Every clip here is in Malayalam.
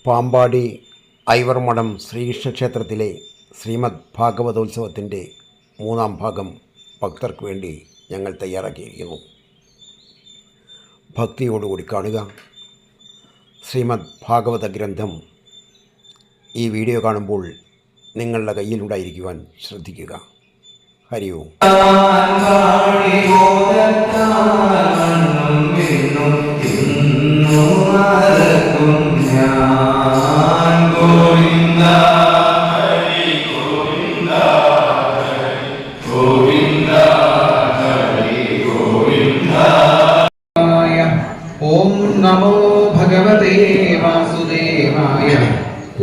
പാമ്പാടി ഐവർമഠം ശ്രീകൃഷ്ണക്ഷേത്രത്തിലെ ശ്രീമദ് ഭാഗവതോത്സവത്തിൻ്റെ 3-ാം ഭാഗം ഭക്തർക്ക് വേണ്ടി ഞങ്ങൾ തയ്യാറാക്കിയിരിക്കുന്നു. ഭക്തിയോടുകൂടി കാണുക. ശ്രീമദ് ഭാഗവത ഗ്രന്ഥം ഈ വീഡിയോ കാണുമ്പോൾ നിങ്ങളുടെ കയ്യിലുണ്ടായിരിക്കുവാൻ ശ്രദ്ധിക്കുക. ഹരി ഓം. ഓം നമോ ഭഗവതേ വാസുദേവായ.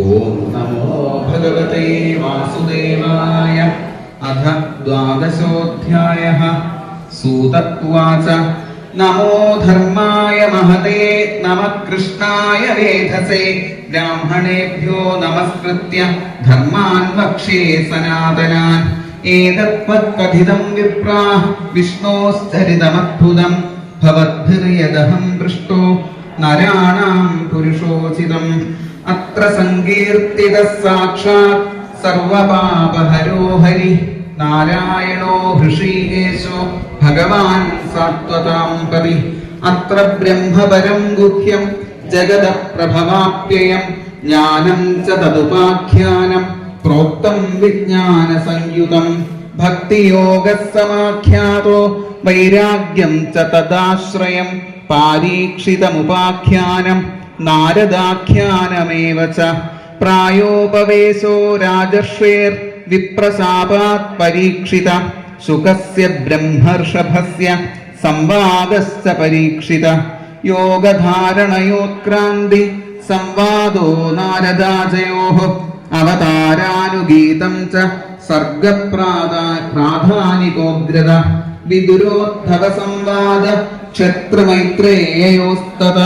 ഓം നമോ ഭഗവതേ വാസുദേവായ. അഥ ദ്വാദശോऽധ്യായഃ. സൂത ഉവാച. നമോ ധർമായ മഹതേ നമഃ കൃഷ്ണായ വേധസേ. ബ്രാഹ്മണേഭ്യോ നമസ്കൃത്യ ധർമാൻ വക്ഷ്യേ സനാതനാൻ. ഏതത്വത്കഥിതം വിപ്രാഃ വിഷ്ണോശ്ചരിതമദ്ഭുതം. ഭവദ്ഭിർയദഹം പൃഷ്ടോ നരാണാം പുരുഷോചിതം. അത്ര സങ്കീർത്തിതഃ സാക്ഷാത് സർവപാപഹരോ ഹരി. നാരായണോ ഹൃഷീകേശോ ഭഗവാൻ സാത്വതാം പതി. അത്ര ബ്രഹ്മപരം ഗുഹ്യം ജഗദപ്രഭവാപ്യയം. ജ്ഞാനം ച തദുപാഖ്യാനം പ്രോക്തം വിജ്ഞാന സംയുതം. ഭക്തിയോഗഃ സമാഖ്യാതോ വൈരാഗ്യം ച തദാശ്രയം. പാരീക്ഷിതമുപാഖ്യാനം നാരദാഖ്യാനമേവ ച. പ്രായോപവേശോ രാജർഷേർ വിപ്രശാപാത് പരീക്ഷിത. ശുകസ്യ ബ്രഹ്മർഷഭസ്യ സംവാദശ്ച പരീക്ഷിത. യോഗധാരണയോത്ക്രാന്തി സംവാദോ നാരദാജയോഃ. അവതാരാനുഗീതം ച സർഗപ്രാധാനികോഗ്രത. വിദുരോദ്ധവ സംവാദ ക്ഷത്രമൈത്രേയോസ്തത.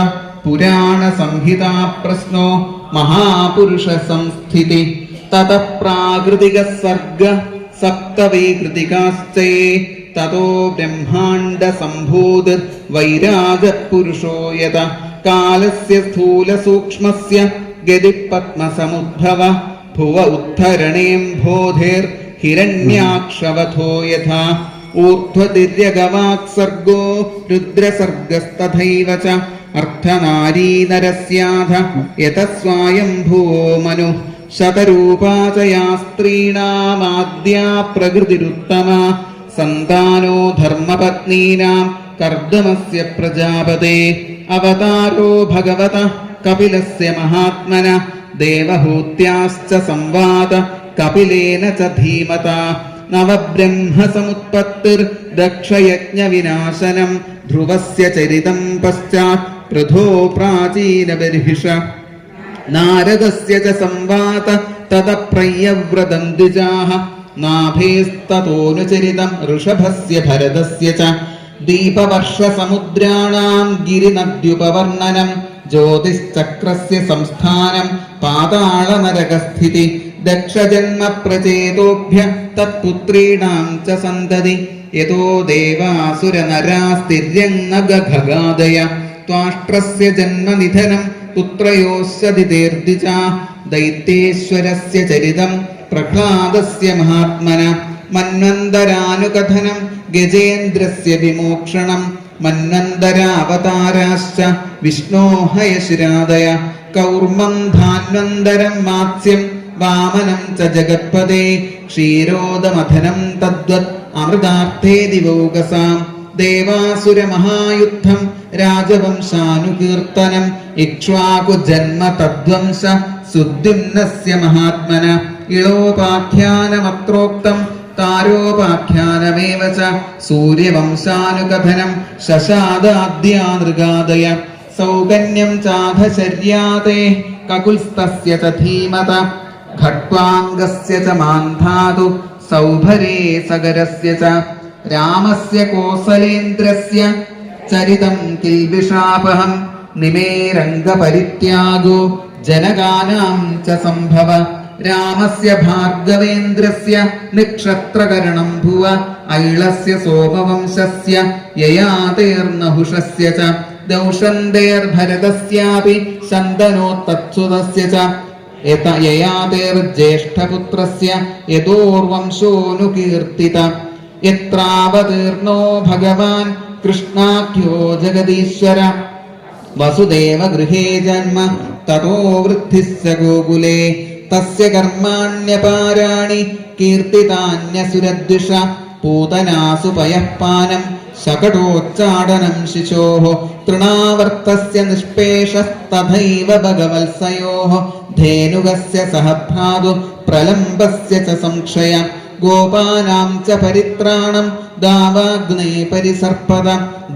പുരാണ സംഹിതാ പ്രശ്നോ മഹാപുരുഷ സംസ്ഥിതി. തതഃ പ്രാകൃതിക സർഗ സപ്തവൈകൃതികാശ്ചേ. തതോ ബ്രഹ്മാണ്ഡ സംഭൂതിർ വൈരാജ പുരുഷോ യത. കാലസ്യ സ്ഥൂല സൂക്ഷ്മസ്യ ഗതിപത്മസമുദ്ഭവ. ഭുവ ഉദ്ധരണേംഭോധേർ ഹിരണ്യാക്ഷവധോ യഥാ. ഊർധ്വതിര്യഗവാക് സർഗോ രുദ്രസർഗസ്തഥൈവ ച. അർത്ഥനാരീനരസ്യാധ യതഃ സ്വയംഭുവോ മനുഃ. ശതരൂപാചയാ സ്ത്രീണാമാദ്യാ പ്രകൃതിരുത്തമ. സന്താനോ ധർമ്മപത്നീനാം കർദമസ്യ പ്രജാപതേ. അവതാരോ ഭഗവതഃ കപിലസ്യ മഹാത്മന. ദേവഹൂത്യാശ്ച സംവാദ കപിലേന ച ധീമതാ. നവബ്രഹ്മസമുത്പത്തിർ ദക്ഷയജ്ഞവിനാശനം. ധ്രുവസ്യ ചരിതം പശ്ചാത് പൃഥോ പ്രാചീനബർഹിഷ. നാരദസ്യ ച സംവാദ തതഃ പ്രയവ്രതം ദ്വിജാഃ. നാഭേസ്തതോനുചരിതം ഋഷഭസ്യ ഭരതസ്യ ച. ദീപവർഷസമുദ്രാണാം ഗിരിനദ്യുപവർണ്ണനം. ജ്യോതിശ്ചക്രസ്യ സംസ്ഥാനം പാതാളനരകസ്ഥിതി. ദക്ഷജന്മ പ്രചേതോഭ്യ തത്പുത്രീണാം ച സന്തതി. യതോ ദേവാസുരനരാസ്തിര്യങ്ങഗാദയ. ത്വാഷ്ട്രസ്യ ജന്മനിധനം പുത്രയോശ്ചദിതേർദിജാ. ദൈത്യേശ്വരസ്യ ചരിതം പ്രഹ്ലാദസ്യ മഹാത്മന. മന്വന്തരാനുകഥനം ഗജേന്ദ്രസ്യ വിമോക്ഷണം. മന്വന്തരാവതാരാശ്ച വിഷ്ണോ ഹയശിരാദയ. കൗർമം ധാന്വന്തരം മാത്സ്യം വാമനം ച ജഗത്പദേ. ക്ഷീരോദമഥനം തദ്വത് അമൃതാർത്ഥേ ദിവൗകസാം. ദേവാസുരമഹായുദ്ധം രാജവംശാനുകീർത്തനം. ഇക്ഷ്വാകുജന്മ തദ്വംശ സുദ്യുമ്നസ്യ മഹാത്മന. ഇളോപാഖ്യാനമത്രോക്തം താരോപാഖ്യാനമേവ ച. സൂര്യവംശാനുകഥനം ശശാദാദ്യാ നൃഗാദയ. സൗകന്യം ചാധശര്യാതേ കകുൽസ്തസ്യ ച ധീമത. ഖട്വാംഗസ്യ ച മാന്ധാതു സൗഭരേ സഗരസ്യ ച. രാമസ്യ കോസലേന്ദ്രസ്യ ചരിതം കിൽബിഷാപഹം. നിമേരംഗപരിത്യാഗോ ജനകാനാം ച സംഭവ. രാമസ്യ ഭാർഗവേന്ദ്രസ്യ നിക്ഷത്രകരണം ഭുവ. ഐളസ്യ സോമവംശസ്യ യയാതേർനഹുഷസ്യ ച. ദൗഷന്തേർഭരതസ്യാപി ശന്തനോത്തത്സുതസ്യ ച യയാതേർജ്യേഷ്ഠപുത്രസ്യ യദോർവംശോനുകീർത്തിത യത്രാവതീർണോ ഭഗവാൻ കൃഷ്ണാഖ്യോ ജഗദീശ്വര വസുദേവ ഗൃഹേ ജന്മ തതോ വൃദ്ധിസ്യ ഗോകുലേ തസ്യ കർമാണ്യപാരാണി കീർത്തിതാന്യസുരദ്വിഷ പൂതനാസു പയഃപാനം ശകടോച്ചാടനം ശിശോഃ തൃണാവർത്തസ്യ നിഷ്പേഷസ്തഥൈവ ഭഗവത്സയോഃ ധേനുകസ്യ സഹഭ്രാതു പ്രലംബസ്യ ച സംക്ഷയ ഗോപാനാം ച പരിത്രാണം ദാവാഗ്നേ പരിസർപ്പത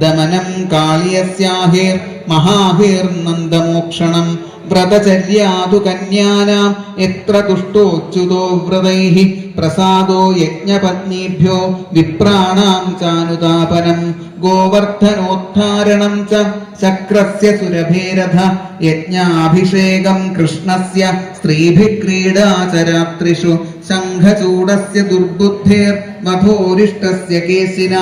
ദമനം കാളിയസ്യാഹേർ മഹാഹേർനന്ദമോക്ഷണം വ്രതചര്യാതു കന്യാനാം എത്ര തുഷ്ടോച്യുതോ വ്രതൈഃ പ്രസാദോ യജ്ഞപത്നീഭ്യോ വിപ്രാണാം ചാനുതാപനം ഗോവർദ്ധനോദ്ധാരണം ച ചക്രസ്യ സുരഭേരഥ യജ്ഞാഭിഷേകം കൃഷ്ണസ്യ സ്ത്രീഭിः ക്രീഡാ ച രാത്രിഷു ശംഖചൂഡസ്യ ദുർബുദ്ധേർ മധോരിഷ്ടസ്യ കേശിന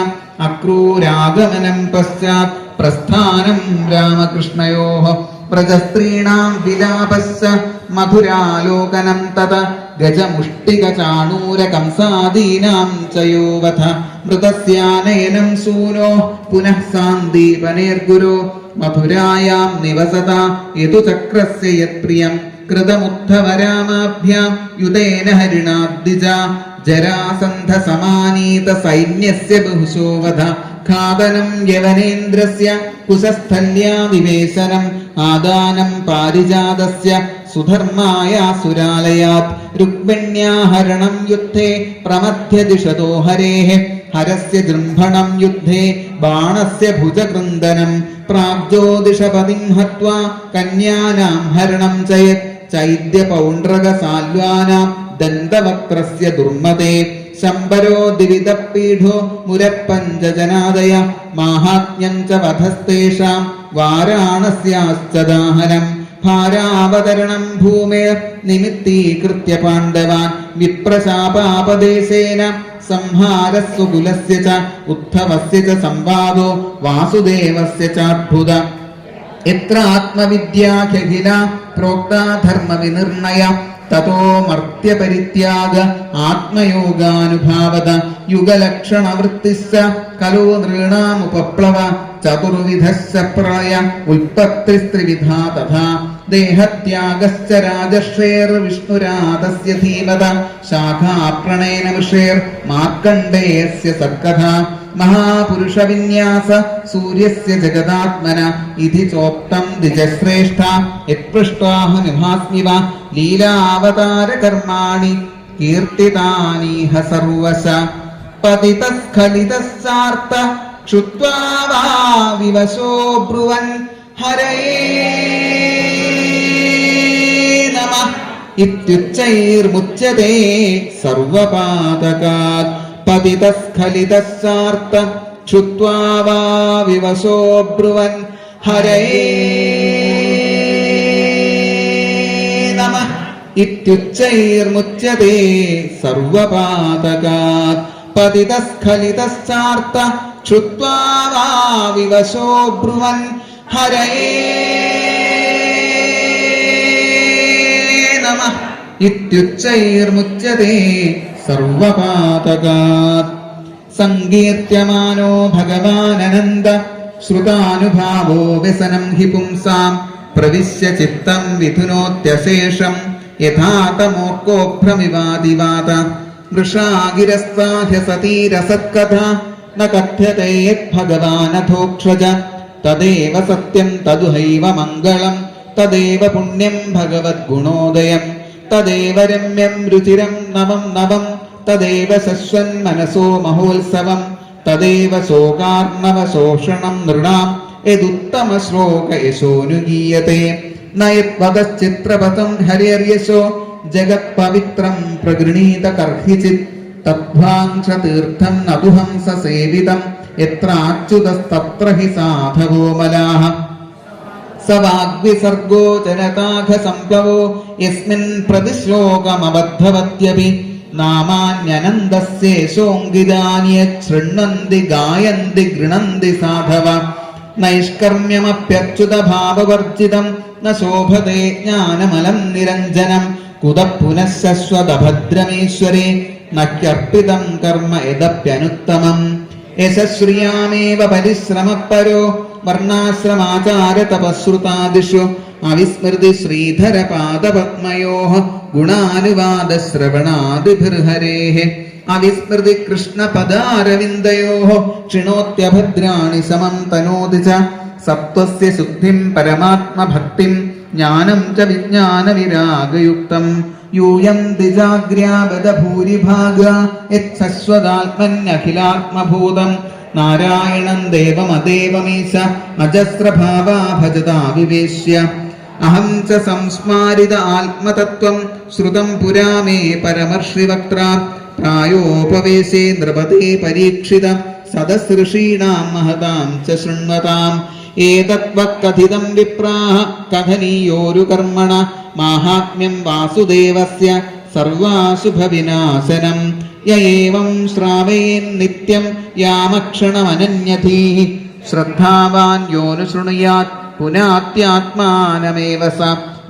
അക്രൂരാഗമനം പശ്ചാത് പ്രസ്ഥാനം രാമകൃഷ്ണയോഃ വ്രജസ്ത്രീണാം വിലാപസ്യ മധുരാലോകനം തത ഗജമുഷ്ടികചാണൂരകംസാദീനാം ചയോവധ മൃതസ്യാനയനം സൂനോ പുനഃ സാന്ദീപനേർഗുരോ മധുരായാം നിവസത യതുചക്രസ്യ യത്പ്രിയം കൃതമുദ്ധവരാമാഭ്യാം യുതേന ഹരിണാദ്വിജ ജരാസന്ധ സമാനീത സൈന്യസ്യ ബഹുശോ വധ ഖാദനം യവനേന്ദ്രസ്യ കുശസ്ഥല്യാദിവേശനം ആദാനം പാരിജാതസ്യ സുധർമായ സുരാലയാത് രുക്മിണ്യാഹരണം യുദ്ധേ പ്രമഥ്യദിശതോ ഹരേഃ ഹരസ്യ ജൃംഭണം യുദ്ധേ ബാണസ്യ ഭുജകൃന്ദനം പ്രാഗ്ജ്യോതിഷപതിം ഹത്വാ കന്യാനാം ഹരണം ചയത് ചൈദ്യപൗണ്ഡ്രകസാല്വാനാം ദന്തവക്ത്രസ്യ ദുർമതേ ശംബരോ ദിവിദപീഠോ മുരപ്പഞ്ചജനാദയ മാഹാത്മ്യം ച വധസ്തേഷാം വാരാണസ്യാശ്ച ദാഹനം ഭാരാവതരണം ഭൂമേർ നിമിത്തീകൃത്യ പാണ്ഡവാൻ വിപ്രശാപാപദേശേന സംഹാരസ്വ കുലസ്യ ച ഉദ്ധവസ്യ ച സംവാദോ വാസുദേവസ്യ ചാദ്ഭുത എത്ര ആത്മവിദ്യാഖ്യഖില പ്രോക്താ ധർമ്മവിനിർണയ തതോ മർത്യപരിത്യാഗ ആത്മയോഗാനുഭാവത യുഗലക്ഷണവൃത്തിശ്ച കലോ നൃണാമുപപ്ലവ ചതുർവിധശ്ച പ്രളയ ഉൽപത്തിസ്ത്രിവിധാ തഥാ ദേഹത്യാഗശ്ച രാജശ്രേർ വിഷ്ണുരാതസ്യ ധീമത ശാഖാപ്രണേന വൃഷേർ മാർക്കണ്ഡേയസ്യ സത്കഥ മഹാപുരുഷവിന്യാസ സൂര്യസ്യ ജഗദാത്മന ഇതി ചോക്തം ദ്വിജശ്രേഷ്ഠ യത്പൃഷ്ടാഹമിഭാസ്മിവ ലീലാവതാര കർമാണി കീർത്തിതാനീഹ സർവശ പതിതസ്ഖലിതസ്സാർത്ത ക്ഷുത്വാ വാ വിവശോ ബ്രുവൻ ഹരയേ നമഃ ഇത്യുച്ചൈർമുച്യതേ സർവപാതകാത് പതിതസ്ഖലിതസ്സാർത്ത ക്ഷുത്വാ വാ വിവശോ ബ്രുവൻ ഹരയേ നമഃ ഇത്യുച്ചൈർമുച്യതേ സർവപാതകാത് പതിതസ്ഖലിതസ്സാർത്ത ക്ഷുത്വാ വാ വിവശോ ബ്രുവൻ ഹരയേ നമഃ ഇത്യുച്ചൈർമുച്യതേ സർവപാതകാത് സങ്കീർത്യമാനോ ഭഗവാനനന്ദ ശ്രുതാനുഭാവോ വ്യസനം ഹി പുംസാം പ്രവിശ്യ ചിത്തം വിധുനോത്യശേഷം യഥാതമോർക്കോഭ്രമിവാദിവാത വൃഷാഗിരസ്താഹ്യ സതീരസത്കഥ ന കഥ്യതേ യദ്ഭഗവാനധോക്ഷജ തദേവ സത്യം തദുഹൈവ മംഗളം തദേവ പുണ്യം ഭഗവദ്ഗുണോദയം തദേവ രമ്യം രുചിരം നവം നവം തദേവ ശശ്വൻ മനസോ മഹോത്സവം തദേവ ശോകാർണവശോഷണം നൃണാം യദുത്തമ ശ്ലോക യശോനുഗീയത്തെ നയദ്വദശ്ചിത്രപഥം ഹരിർയശോ ജഗത് പവിത്രം പ്രഗൃണീത കർഹിചിത് തദ്വാംശ തീർത്ഥം നതുഹംസ സേവിതം യത്ര അച്യുതസ്തത്ര ഹി സാധവോ മലാഃ സ വാഗ്വിസർഗോ ജനതാഘ സംപ്ലവോ യസ്മിൻ പ്രതിശ്ലോകമബദ്ധവത്യപി നാമാന്യനന്ദസ്യേശോങ്കിതാനി ശൃണ്വന്തി ഗായന്തി ഗൃണന്തി സാധവ നൈഷ്കർമ്മ്യമപ്യച്യുതഭാവവർജിതം ന ശോഭതേ ജ്ഞാനമലം നിരഞ്ജനം കുതഃ പുനഃശശ്വതഭദ്രമീശ്വരേ നഹ്യർപ്പിതം കർമ്മ യദപ്യനുത്തമം യശശ്രിയാമേവ പരിശ്രമപരോ വർണ്ണാശ്രമാചാരതപശ്രുതാദിഷു അവിസ്മൃതി ശ്രീധരപാദപത്മയോഃ ഗുണാനുവാദശ്രവണാദിഭിർഹരേഃ അവിസ്മൃതി കൃഷ്ണപദാരവിന്ദയോഃ ക്ഷിണോത്യഭദ്രാണി സമം തനോതി ച സത്വസ്യ ശുദ്ധിം പരമാത്മഭക്തിം ജ്ഞാനം ച വിജ്ഞാനവിരാഗയുക്തം യൂയം ദിജാഗ്ര്യാവദ ഭൂരിഭാഗ യച്ഛശ്വതാത്മന്യഖിലാത്മഭൂതം നാരായണം ദേവമദേവമീശ അജസ്രഭാവാ ഭജതാ വിവേശ്യ അഹം ച സംസ്മാരിത ആത്മതത്വം ശ്രുതം പുരാ മേ പരമർഷിവക്ത്ര പ്രായോപവേശേ നൃപതേ പരീക്ഷിത സദസൃഷീണാം മഹതാം ച ശൃണ്വതാം ഏതദ്വത്കഥിതം വിപ്രാഹ കഥനീയോരു കർമ്മണ മാഹാത്മ്യം വാസുദേവസ്യ സർവാശുഭവിനാശനം യ ഏവം ശ്രാവയേൻ നിത്യം യാമക്ഷണമനന്യധീഃ ശ്രദ്ധാവാൻ യോനുശൃണുയാത് പുനാത്യാത്മാനമേവ സ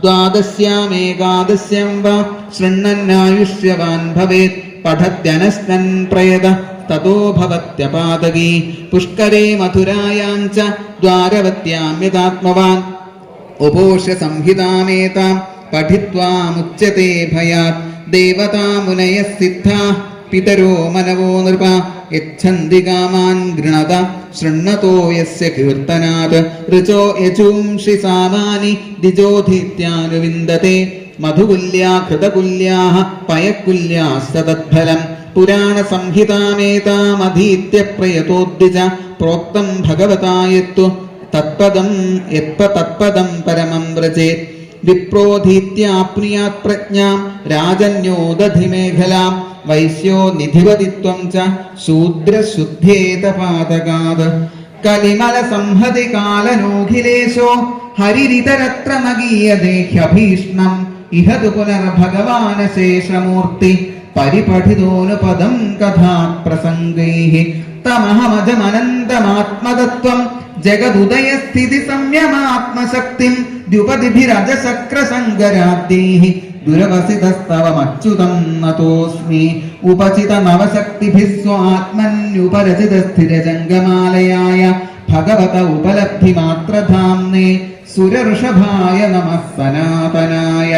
ദ്വാദശ്യാമേകാദശ്യം വാ ശൃണ്ണന്നായുഷ്യവാൻ ഭവേത് പഠത്യനശ്നൻ പ്രയത തതോ ഭവത്യപാതകീ പുഷ്കരേ മധുരായാം ച ദ്വാരവത്യാം യഥാത്മവാൻ ഉപോഷ്യ സംഹിതാമേതാം പഠിത്വാ മുച്യത്തെ ഭയാത് ദേവതാ മുനയഃ സിദ്ധാഃ പിതരോ മനവോ നൃപ യച്ഛന്തി കാമാൻ ഗൃണത ശൃണ്ണതോ യസ്യ കീർത്തനാത് ഋചോ യജൂംഷി സാമാനി ദിജോധീത്യാനുവിന്ദത്തെ മധുകുല്യാ ഘൃതകുല്യാഃ പയകുല്യാസ്തദ്ഫലം പുരാണ സംഹിതാമേതാമധീത്യ പ്രയതോദ്വിജ പ്രോക്തം ഭഗവതാ യത്തു തത്പദം പരമം വ്രജേത് വിപ്രോധീത്യാപ്നുയാത് പ്രജ്ഞാം രാജന്യോ ദധിമേഖലാം വൈശ്യോ നിധിപതിത്വം ച ശൂദ്രശുദ്ധേതപാതകാത് കലിമല സംഹതി കാലനോഖിലേശോ ഹരിരിതരത്ര മഗീയദേഹ്യഭീഷ്ണം ഇഹതു പുനർഭഗവാനശേഷമൂർത്തി പരിപഠിതോനുപദം കഥാപ്രസംഗൈഃ തമഹമജമനന്തമാത്മതത്വം ജഗദുദയസ്ഥിതി സംയമാത്മശക്തിം ദ്യുപതിഭിരജശക്രശങ്കരാദ്യൈഃ ദുരവസിതസ്തവമച്യുതം നതോസ്മി ഉപചിത നവശക്തിഭിः സ്വാത്മന്യുപരചിതസ്ഥിരജംഗമാലയായ ഭഗവത ഉപലബ്ധിമാത്രധാംനേ സുരഋഷഭായ നമഃ സനാതനായ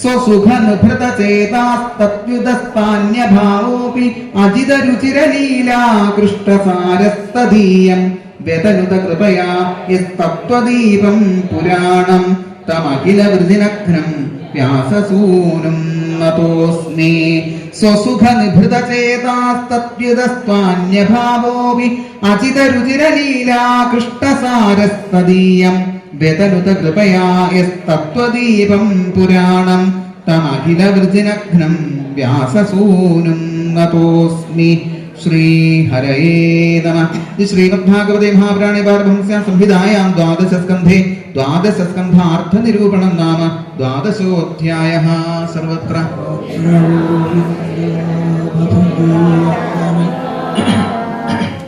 സ്വസുഖനുഭൃതചേതാസ്തത്യുതസ്ഥാന്യഭാവോऽപി അജിതരുചിരലീലാകൃഷ്ടസാരസ്തദീയം വ്യതനുത കൃപയാ യസ്തത്വദീപം പുരാണം തമഖിലവൃതിനഘ്നം വ്യാസസൂനും നതോസ്മി സ്വസുഖനിഭൃതചേതാസ്തത്യുതസ്ഥാന്യഭാവോऽപി അജിതരുചിരലീലാകൃഷ്ടസാരസ്തദീയം വ്യതനുത കൃപയാ യസ്തത്വദീപം പുരാണം തമഖിലവൃതിനഘ്നം വ്യാസസൂനും നതോസ്മി. ശ്രീഹരയേ നമഃ. ശ്രീമദ്ഭാഗവതേ മഹാപുരാണേ പാരമഹംസ്യാം സംഹിതായാം ദ്വാദശസ്കന്ധേ ദ്വാദശസ്കന്ധാർത്ഥനിരൂപണം നാമ ദ്വാദശോऽധ്യായഃ. സർവത്ര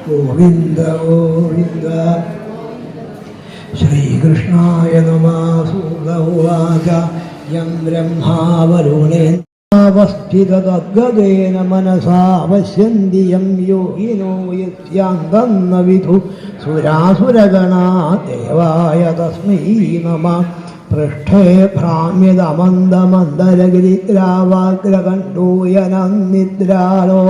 ഗോവിന്ദ ഗോവിന്ദ. ശ്രീകൃഷ്ണായ നമഃ. സൂതൗവാച യം ബ്രഹ്മാവരുണേനാവസ്ഥിതദ്ഗതേന മനസാ പശ്യന്തി യം യോഗിനോ യസ്യാന്തം ന വിദുഃ സുരാസുരഗണാ ദേവായ തസ്മൈ നമഃ. പൃഷ്ഠേ ഭ്രാമ്യതമന്ദമന്ദരഗിരിദ്രാവാഗ്രകണ്ഡൂയനന്നിദ്രാളോ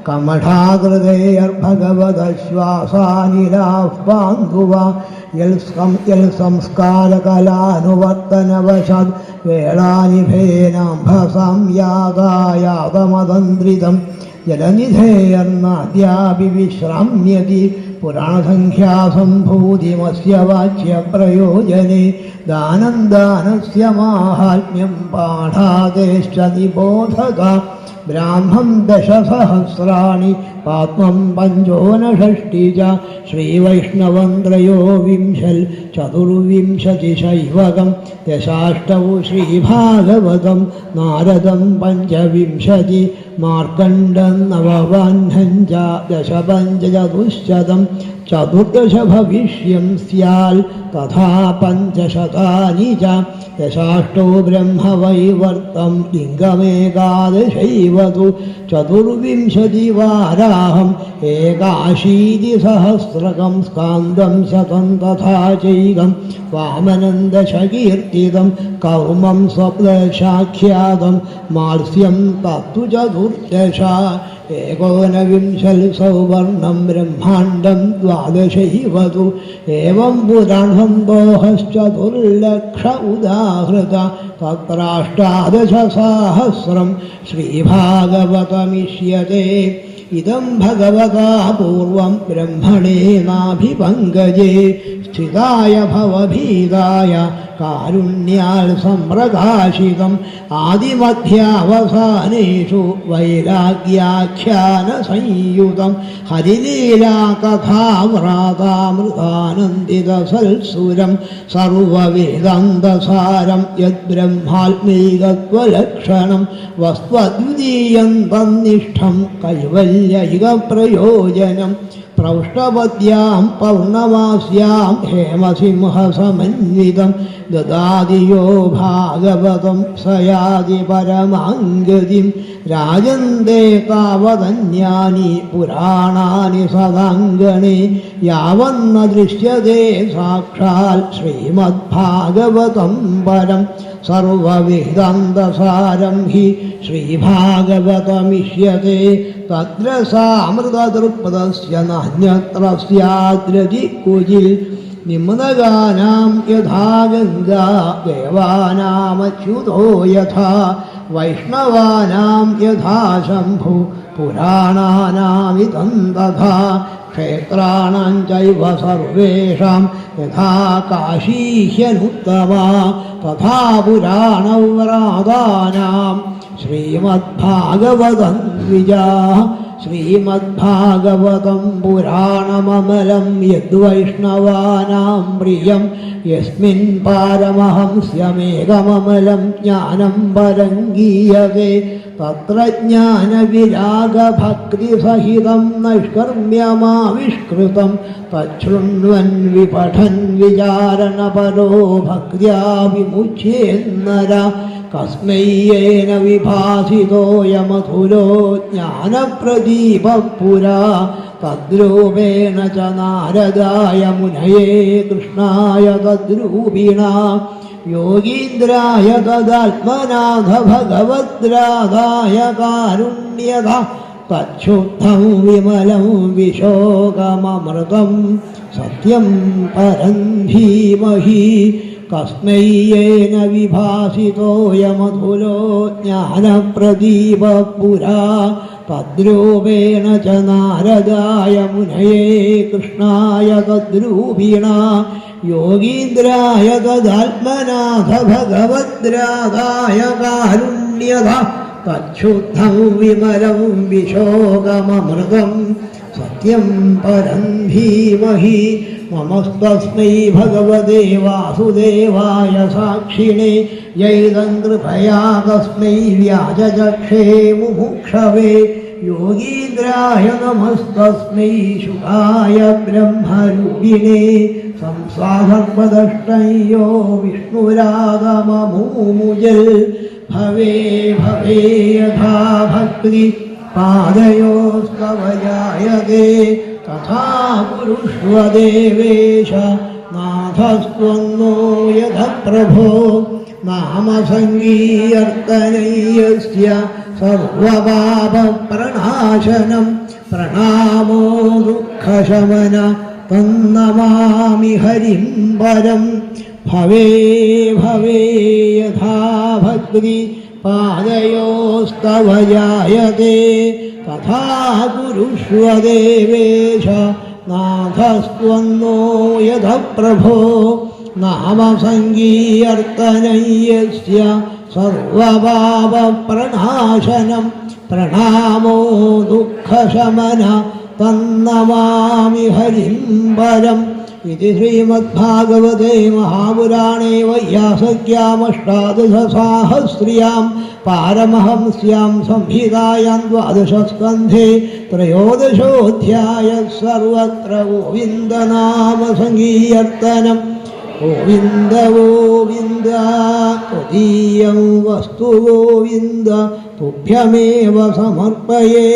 കമഠാകൃതേർഭഗവദശ്വാസാനിലാഹ്വാന്തുവ യൽ സംസ്കാരകലാനുവർത്തനവശാദ് വേളാനിഭേനാംഭസാം യാഗായാതമതന്ത്രിതം ജലനിധേയർനാദ്യാപി വിശ്രാമ്യതി പുരാണസംഖ്യാസംഭൂതിമസ്യ വാച്യപ്രയോജനെ ദാനം ദാനസ്യ മാഹാത്മ്യം പാഠാദേശ്ച നിബോധക ब्राह्मं दशसहस्राणि पात्मं पञ्चोनषष्टि च श्रीवैष्णवं त्रयोविंशल् चतुर्विंशतिशैवकं दशाष्टौ श्रीभागवतं नारदं पञ्चविंशति मार्कण्डं नववाह्नं च दशपञ्चचतुश्शतं चतुर्दश भविष्यं स्याल् तथा पञ्चशतानि च दशाष्टो ब्रह्मवैवर्तं लिङ्गमेकादशैव तु चतुर्विंशतिवाराहम् एकाशीतिसहस्रकं स्कान्दं शतं तथा चैकं वामनं दशकीर्तितं कौमं सप्तशाख्यातं मार्स्यं तत्तु चतुर्दश एकोनविंशल् सौवर्णं ब्रह्माण्डं द्वादशैव तु एवं पुराणसन्दोहश्चतुर्लक्ष उदाहृत तत्राष्टादशसाहस्रं श्रीभागवतमिष्यते इदं भगवता पूर्वं ब्रह्मणेनाभिपङ्कजे स्थिताय भवभीताय कारुण्याल् सम्प्रकाशितम् आदिमध्यावसानेषु वैराग्याख्यानसंयुतं हरिलीलाकथाव्रातामृतानन्दितसल्सुरं सर्ववेदान्तसारं यद्ब्रह्मात्मैकत्वलक्षणं वस्त्वद्वितीयं तन्निष्ठं कैवल्यैकप्रयोजनम् प्रौष्टपद्यां पौर्णमास्यां हेमसिंहसमन्वितं ददादियो भागवतं स याति परमाङ्गतिं राजन्ते तावदन्यानि पुराणानि सदाङ्गणे यावन्न दृश्यते साक्षात् श्रीमद्भागवतं परं सर्ववेदान्तसारं हि श्रीभागवतमिष्यते तत्र सामृतदृक्पदस्य नान्यत्र स्याद्रजिक्कुजिल् निम्नगानां यथा गङ्गा देवानामच्युतो यथा वैष्णवानां यथा शम्भु पुराणानामिदं तथा क्षेत्राणां चैव सर्वेषां यथा काशी ह्यनुत्तमा तथा पुराणव्रातानां श्रीमद्भागवतं द्विजाः श्रीमद्भागवतं पुराणममलं यद्वैष्णवानां प्रियं यस्मिन् पारमहंस्यमेकममलं ज्ञानं परं गीयते तत्र ज्ञानविरागभक्तिसहितं नैष्कर्म्यमाविष्कृतं तच्छृण्वन् विपठन् विचारणपरो भक्त्या विमुच्येन्नर कस्मै येन विभासितोऽयमधुरो ज्ञानप्रदीपः पुरा तद्रूपेण च नारदाय मुनये कृष्णाय तद्रूपिणा योगीन्द्राय तदात्मनाथ भगवद्राधाय कारुण्यः तच्छुद्धं विमलं विशोकममृतं सत्यं परं धीमहि कस्मै येन विभासितोऽयमधुरो ज्ञानप्रदीपः पुरा तद्रूपेण च नारदाय मुनये कृष्णाय तद्रूपिणा योगीन्द्राय तदात्मनाथ भगवद्राधाय कारुण्यः तच्छुद्धं विमलं विशोकममृतं सत्यं परं धीमहि नमस्तस्मै भगवते वासुदेवाय साक्षिणे यैदं कृपया तस्मै व्याजचक्षे मुमुक्षवे योगीन्द्राय नमस्तस्मै शुकाय ब्रह्मरूपिणे संसारपदष्टं यो विष्णुरागममुमुजल् भवे भवे यथा भक्ति पादयोस्तव जायते तथा कुरुष्व देवेश नाथस्त्वन्नो यथ प्रभो नाम सङ्गीर्तनयस्य सर्वपापप्रणाशनं प्रणामो दुःखशमन तन्नमामि हरिं परं भवे भवे यथा भक्ति पादयोस्तव जायते तथा कुरुष्व देवेश नाथस्त्वन्नो यथ प्रभो नाम सङ्गीर्तनयस्य सर्वपापप्रणाशनं പ്രണാമോ ദുഃഖശമന തന്നമാമി ഹരിം പരം. ഇതി ശ്രീമദ്ഭാഗവതേ മഹാപുരാണേ വൈയാസക്യാമഷ്ടാദശസാഹസ്ര്യാം പാരമഹംസ്യാം സംഹിതായാം ദ്വാദശസ്കന്ധേ ത്രയോദശോऽധ്യായ. സർവത്ര ഗോവിന്ദനാമ സങ്കീർത്തനം. ഗോവിന്ദ ഗോവിന്ദ ത്വദീയം വസ്തു ഗോവിന്ദ തുഭ്യമേവ സമർപ്പയേ.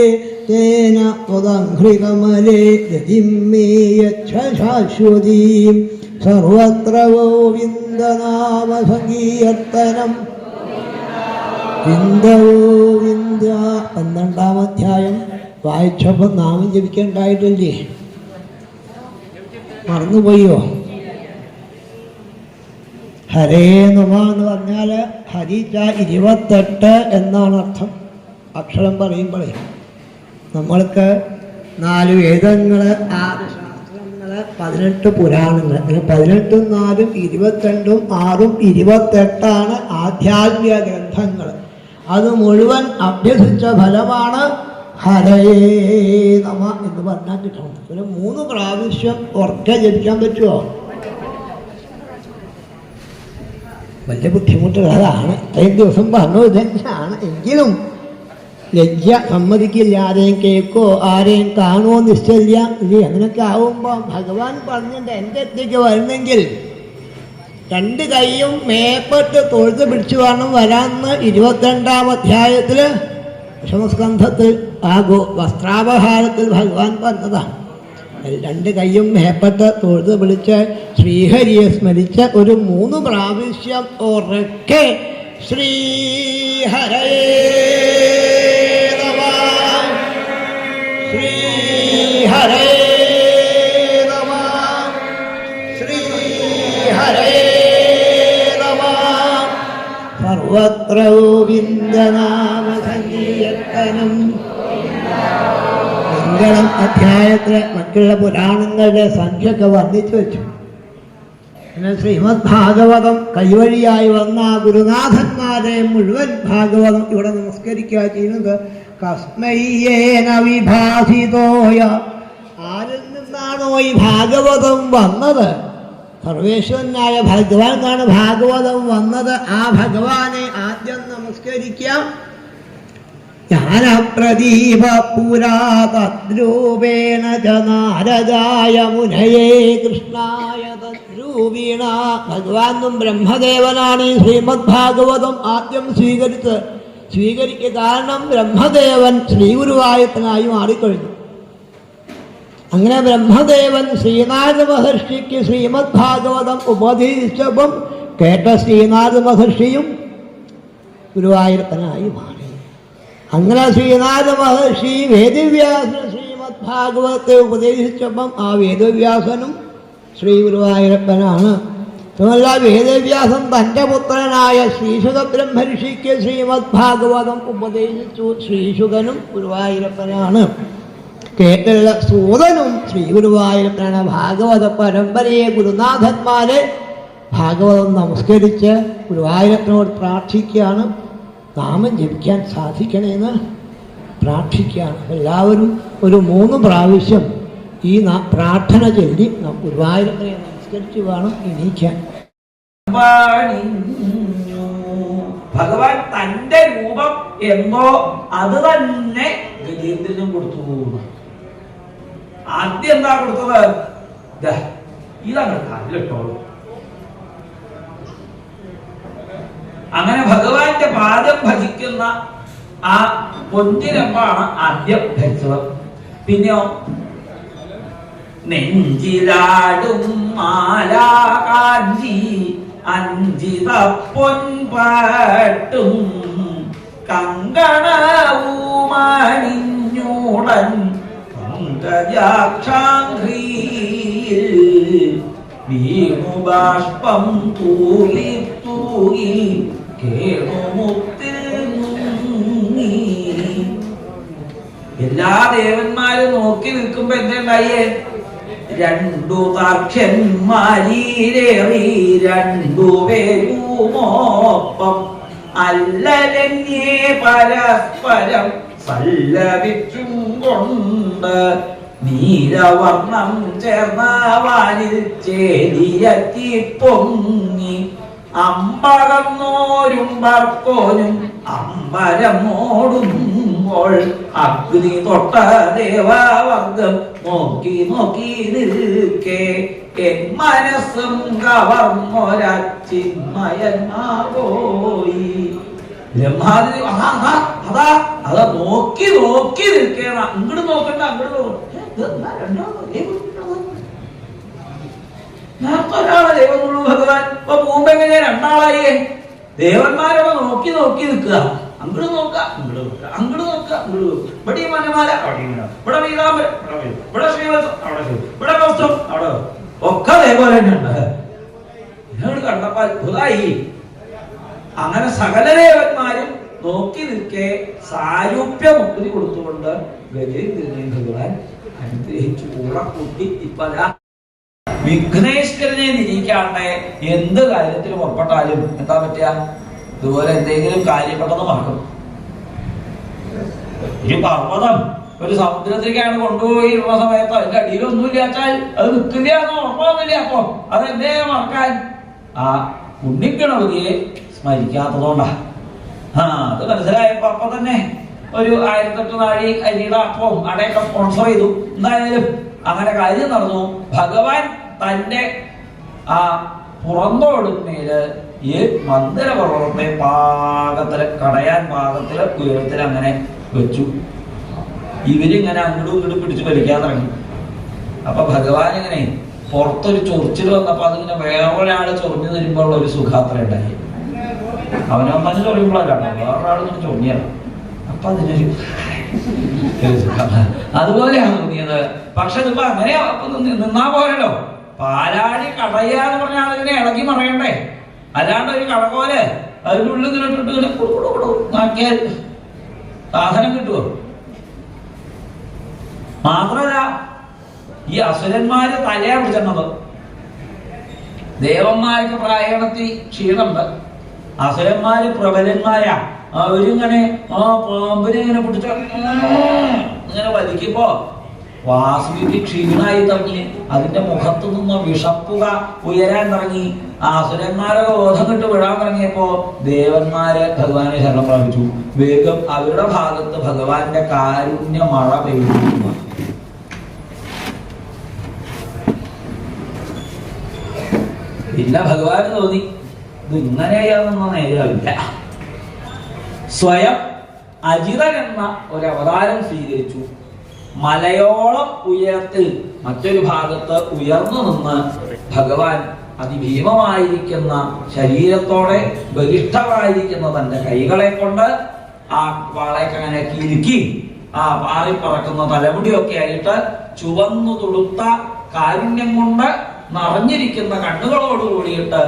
തേന ത്വദംഘ്രികമലേ ഗതിം മേ യച്ഛ ശാശ്വതീം. സർവത്ര ഗോവിന്ദനാമ സങ്കീർത്തനം. ഗോവിന്ദ ഗോവിന്ദ. 12-ാം അധ്യായം വായിച്ചപ്പോൾ നാമം ജപിക്കേണ്ടായിട്ടില്ലേ? മറന്നുപോയോ? ഹരേ നമ എന്ന് പറഞ്ഞാൽ ഹരിച്ച 28 എന്നാണ് അർത്ഥം. അക്ഷരം പറയുമ്പോഴേ നമ്മൾക്ക് 4 വേദങ്ങൾ, 6 ശാസ്ത്രങ്ങൾ, 18 പുരാണങ്ങൾ. അങ്ങനെ 18ഉം 4ഉം 22ഉം 6ഉം 28 ആധ്യാത്മിക ഗ്രന്ഥങ്ങൾ. അത് മുഴുവൻ അഭ്യസിച്ച ഫലമാണ് ഹരേ നമ എന്ന് പറഞ്ഞാൽ കിട്ടുന്നത്. പിന്നെ 3 പ്രാവശ്യം ഉറക്കെ ജപിക്കാൻ പറ്റുമോ? വലിയ ബുദ്ധിമുട്ടുള്ളതാണ്. ഇത്രയും ദിവസം പറഞ്ഞു ഇതന്നെയാണ്. എങ്കിലും ലജ്ജ സമ്മതിക്കില്ല. ആരെയും കേൾക്കോ ആരെയും കാണുമോ നിശ്ചയില്ല. ഇത് അങ്ങനെയൊക്കെ ആവുമ്പോൾ ഭഗവാൻ പറഞ്ഞിട്ട് എൻ്റെ അടുത്തേക്ക് വരുന്നെങ്കിൽ 2 കൈയും മേപ്പെട്ട് തൊഴുത് പിടിച്ചു വേണം വരാമെന്ന് 22-ാം അധ്യായത്തിൽ ദശമസ്കന്ധത്തിൽ ആ വസ്ത്രാപഹാരത്തിൽ ഭഗവാൻ പറഞ്ഞതാണ്. 2 കൈയും മേപ്പെട്ട് തൊഴുത് പിടിച്ച് ശ്രീഹരിയെ സ്മരിച്ച് ഒരു 3 പ്രാവശ്യം ഉറക്കെ ശ്രീഹരേ നമഃ, ശ്രീഹരേ നമഃ, ശ്രീഹരേ നമഃ. സർവത്ര ഗോവിന്ദനാമ സങ്കീർത്തനം. മംഗളം അധ്യായത്തിൽ മറ്റുള്ള പുരാണങ്ങളുടെ സംഖ്യയൊക്കെ വർദ്ധിച്ചു വെച്ചു. പിന്നെ ശ്രീമദ് ഭാഗവതം കൈവഴിയായി വന്ന ഗുരുനാഥന്മാരെ മുഴുവൻ ഭാഗവതം ഇവിടെ നമസ്കരിക്കുക ചെയ്യുന്നത്. കസ്മയ്യേന വിഭാസിതോയ, ആരിൽ നിന്നാണോ ഈ ഭാഗവതം വന്നത്? സർവേശ്വരനായ ഭഗവാനാണ് ഭാഗവതം വന്നത്. ആ ഭഗവാനെ ആദ്യം നമസ്കരിക്കാം. ജ്ഞാനപ്രദീപ പുരാ തദ്രൂപേണ ച നാരദായ മുനയേ കൃഷ്ണായ തദ്രൂപീണ. ഭഗവാനും ബ്രഹ്മദേവനാണ് ഈ ശ്രീമദ് ഭാഗവതം ആദ്യം സ്വീകരിക്കുക. കാരണം ബ്രഹ്മദേവൻ ശ്രീഗുരുവായൂരപ്പനായി മാറിക്കഴിഞ്ഞു. അങ്ങനെ ബ്രഹ്മദേവൻ ശ്രീനാരദ മഹർഷിക്ക് ശ്രീമദ് ഭാഗവതം ഉപദേശിച്ചപ്പം കേട്ട ശ്രീനാരദ മഹർഷിയും ഗുരുവായൂരപ്പനായി മാറി. അങ്ങനെ ശ്രീനാരദ മഹർഷി വേദവ്യാസൻ ശ്രീമദ് ഭാഗവതത്തെ ഉപദേശിച്ചപ്പം ആ വേദവ്യാസനും ശ്രീ ഗുരുവായൂരപ്പനാണ്. അതുമല്ല, വേദവ്യാസൻ തൻ്റെ പുത്രനായ ശ്രീശുക ബ്രഹ്മർഷിക്ക് ശ്രീമദ് ഭാഗവതം ഉപദേശിച്ചു. ശ്രീശുകനും ഗുരുവായൂരപ്പനാണ്. കേട്ടുള്ള സൂതനും ശ്രീ ഗുരുവായൂരപ്പനാണ്. ഭാഗവത പരമ്പരയെ ഗുരുനാഥന്മാരെ ഭാഗവതം നമസ്കരിച്ച് ഗുരുവായൂരപ്പനോട് പ്രാർത്ഥിക്കുകയാണ്. നാമം ജപിക്കാൻ സാധിക്കണമെന്ന് പ്രാർത്ഥിക്കുകയാണ്. എല്ലാവരും ഒരു 3 പ്രാവശ്യം ഈ പ്രാർത്ഥന ചൊല്ലി ഗുരുവായൂരപ്പനെ നമസ്കരിച്ച് വേണം എണീക്കാൻ. ഭഗവാൻ തന്റെ രൂപം എന്തോ അത് തന്നെ ഗജേന്ദ്രനും കൊടുത്തു. ആദ്യം എന്താ കൊടുത്തത്? ഇതാണ് കാലിലിട്ടോളൂ. അങ്ങനെ ഭഗവാന്റെ പാദം ഭജിക്കുന്ന ആ പൊന്നിരമ്പാണ് ആദ്യം ധരിച്ചത്. പിന്നെയോ നെഞ്ചിലാടും മാലാകാഞ്ചി അഞ്ചിത പൊൻപാട്ടും കങ്കണവുമണിഞ്ഞൂടൻ പങ്കജാക്ഷാംഘ്രിയിൽ വീണുബാഷ്പം തൂകി തൂകി കേണുമുത്തിൽ മുങ്ങി. എല്ലാ ദേവന്മാരും നോക്കി നിൽക്കുമ്പോ എന്തുണ്ടായേ? 2 താർക്ഷ്യന്മാരീരേറി 2 പേരുമോപ്പം അല്ലലന്യേ പരസ്പരം പല്ലവിച്ചും കൊണ്ട് നീലവർണ്ണം ചേർന്ന വാനിൽ ചേരിയറ്റി പൊങ്ങി അമ്പകന്നോരും ബർക്കോനും അമ്പരമോടുമ്പോൾ അഗ്നി തൊട്ട ദേവവർഗം നോക്കി നോക്കി നിൽക്കേ എൻ മനസ്സും കവർന്നൊരച്ചിന്മയന്മാപോയി. ബ്രഹ്മാതി അതാ നോക്കി നോക്കി നിൽക്കണം. അങ്ങോട്ട് നോക്കണ്ട, അങ്ങോട്ട് നേരത്തെ ഒരാളെ ദൈവമുള്ളൂ ഭഗവാൻ. ഇപ്പൊ മുമ്പ് എങ്ങനെയാ രണ്ടാളായേ? ദേവന്മാരോട് നോക്കി നോക്കി നിൽക്കുക. അങ്ങോട്ട് നോക്കുക, അങ്ങോട്ട് നോക്കുക, അങ്ങോട്ട് നോക്കുക, അങ്ങോട്ട് നോക്കുക. ഇവിടെ മനമാല, ഇവിടെ വീരാമ്പരം, ഇവിടെ ശ്രീവത്സം, അവിടെ ഇവിടെ കൗസ്തം, അവിടെ ഒക്കെ അതേപോലെ തന്നെയുണ്ട്. ഇതിനോട് കണ്ടപ്പോ അത്ഭുതമായി. അങ്ങനെ സകല ദേവന്മാരും നോക്കി നിൽക്കെ സാരൂപ്യമുക്തി കൊടുത്തുകൊണ്ട് ഗജേന്ദ്രനെ ഭഗവാൻ അനുഗ്രഹിച്ചു. കൂട്ടി ഇപ്പ വിഘ്നേശ്വരനെ നിരീക്കാണ്ട് എന്ത് കാര്യത്തിന് പുറപ്പെട്ടാലും എന്താ പറ്റുക? ഇതുപോലെ എന്തെങ്കിലും കാര്യപ്പെട്ടെന്ന് മറക്കും. ഈ പർവ്വതം ഒരു സമുദ്രത്തിലേക്കാണ് കൊണ്ടുപോയിരുന്ന സമയത്ത് അതിന്റെ അടിയിലൊന്നുമില്ലാച്ചാൽ അത് നിൽക്കില്ല എന്ന് ഉറപ്പൊന്നുമില്ല. അപ്പൊ അതെന്തേ മറക്കാൻ? ആ ഉണ്ണിഗണപതിയെ സ്മരിക്കാത്തതുകൊണ്ടാ. അത് മനസ്സിലായപ്പോ അപ്പൊ തന്നെ ഒരു 1008 നാഴി അരിയുടെ അപ്പവും അടയൊക്കെ സ്പോൺസർ ചെയ്തു. എന്തായാലും അങ്ങനെ കാര്യം നടന്നു. ഭഗവാൻ തന്റെ ആ പുറന്തോടുമേല് ഈ മന്ദിരപർവ്വതത്തെ പാകത്തില് കടയാൻ പാകത്തില് ഉയരത്തിൽ അങ്ങനെ വെച്ചു. ഇവരിങ്ങനെ അങ്ങോട്ടും ഇങ്ങോട്ടും പിടിച്ച് വലിക്കാൻ തുടങ്ങി. അപ്പൊ ഭഗവാൻ ഇങ്ങനെ പുറത്തൊരു ചൊറിച്ചിൽ വന്നപ്പോ അതിങ്ങനെ വേറൊരാള് ചൊറിഞ്ഞു തരുമ്പോഴുള്ള ഒരു സുഖാത്ര ഉണ്ടായി. അവനൊന്നു ചൊറിയുമ്പോഴല്ല, വേറൊരാളിങ്ങനെ ചൊറിഞ്ഞാണ്. അപ്പൊ അതിനൊരു അതുപോലെയാണ് തോന്നിയത്. പക്ഷെ ഇതിപ്പോ അങ്ങനെ നിന്നാ പോരല്ലോ. പാലാഴി കടയാന്ന് പറഞ്ഞാൽ അതിനെ ഇളകി മറയണ്ടേ. അല്ലാണ്ട് ഒരു കടകോല് അതിൻ്റെ ഉള്ളിൽ ഇട്ടിട്ട് ഇങ്ങനെ നാക്കിയാൽ സാധനം കിട്ടുമോ? മാത്രമല്ല ഈ അസുരന്മാര് തലയാ പിടിച്ചത്. ദേവന്മാർക്ക് പ്രായണത്തിൽ ക്ഷീണമുണ്ട്. അസുരന്മാര് പ്രബലന്മാരാ. അവരിങ്ങനെ പാമ്പിനെ ഇങ്ങനെ പിടിച്ച ഇങ്ങനെ വലിക്കുമ്പോ വാസുവിക്ക് ക്ഷീണായി തുടങ്ങി. അതിന്റെ മുഖത്തു നിന്ന് വിഷപ്പുക ഉയരാൻ തുടങ്ങി. അസുരന്മാരെ ബോധം കിട്ട് വിടാൻ തുടങ്ങിയപ്പോ ദേവന്മാര് ഭഗവാനെ ശരണം പ്രാപിച്ചു. വേഗം അവരുടെ ഭാഗത്ത് ഭഗവാന്റെ കാരുണ്യ മഴ പെയ്തു. പിന്നെ ഭഗവാന് തോന്നി ഇത് ഇങ്ങനെയാണെന്ന നേരമില്ല. സ്വയം അജിതൻ എന്ന ഒരു അവതാരം സ്വീകരിച്ചു. മലയോളം ഉയരത്തിൽ മറ്റൊരു ഭാഗത്ത് ഉയർന്നു നിന്ന് ഭഗവാൻ അതിഭീമമായിരിക്കുന്ന ശരീരത്തോടെ ബലിഷ്ഠമായിരിക്കുന്ന തന്റെ കൈകളെ കൊണ്ട് ആ വാളയൊക്കെ അങ്ങനെ കിലുക്കി ആ പാറിപ്പറക്കുന്ന തലമുടിയൊക്കെ ആയിട്ട് ചുവന്നു തുടുത്ത കാരുണ്യം കൊണ്ട് നിറഞ്ഞിരിക്കുന്ന കണ്ണുകളോട് കൂടിയിട്ട്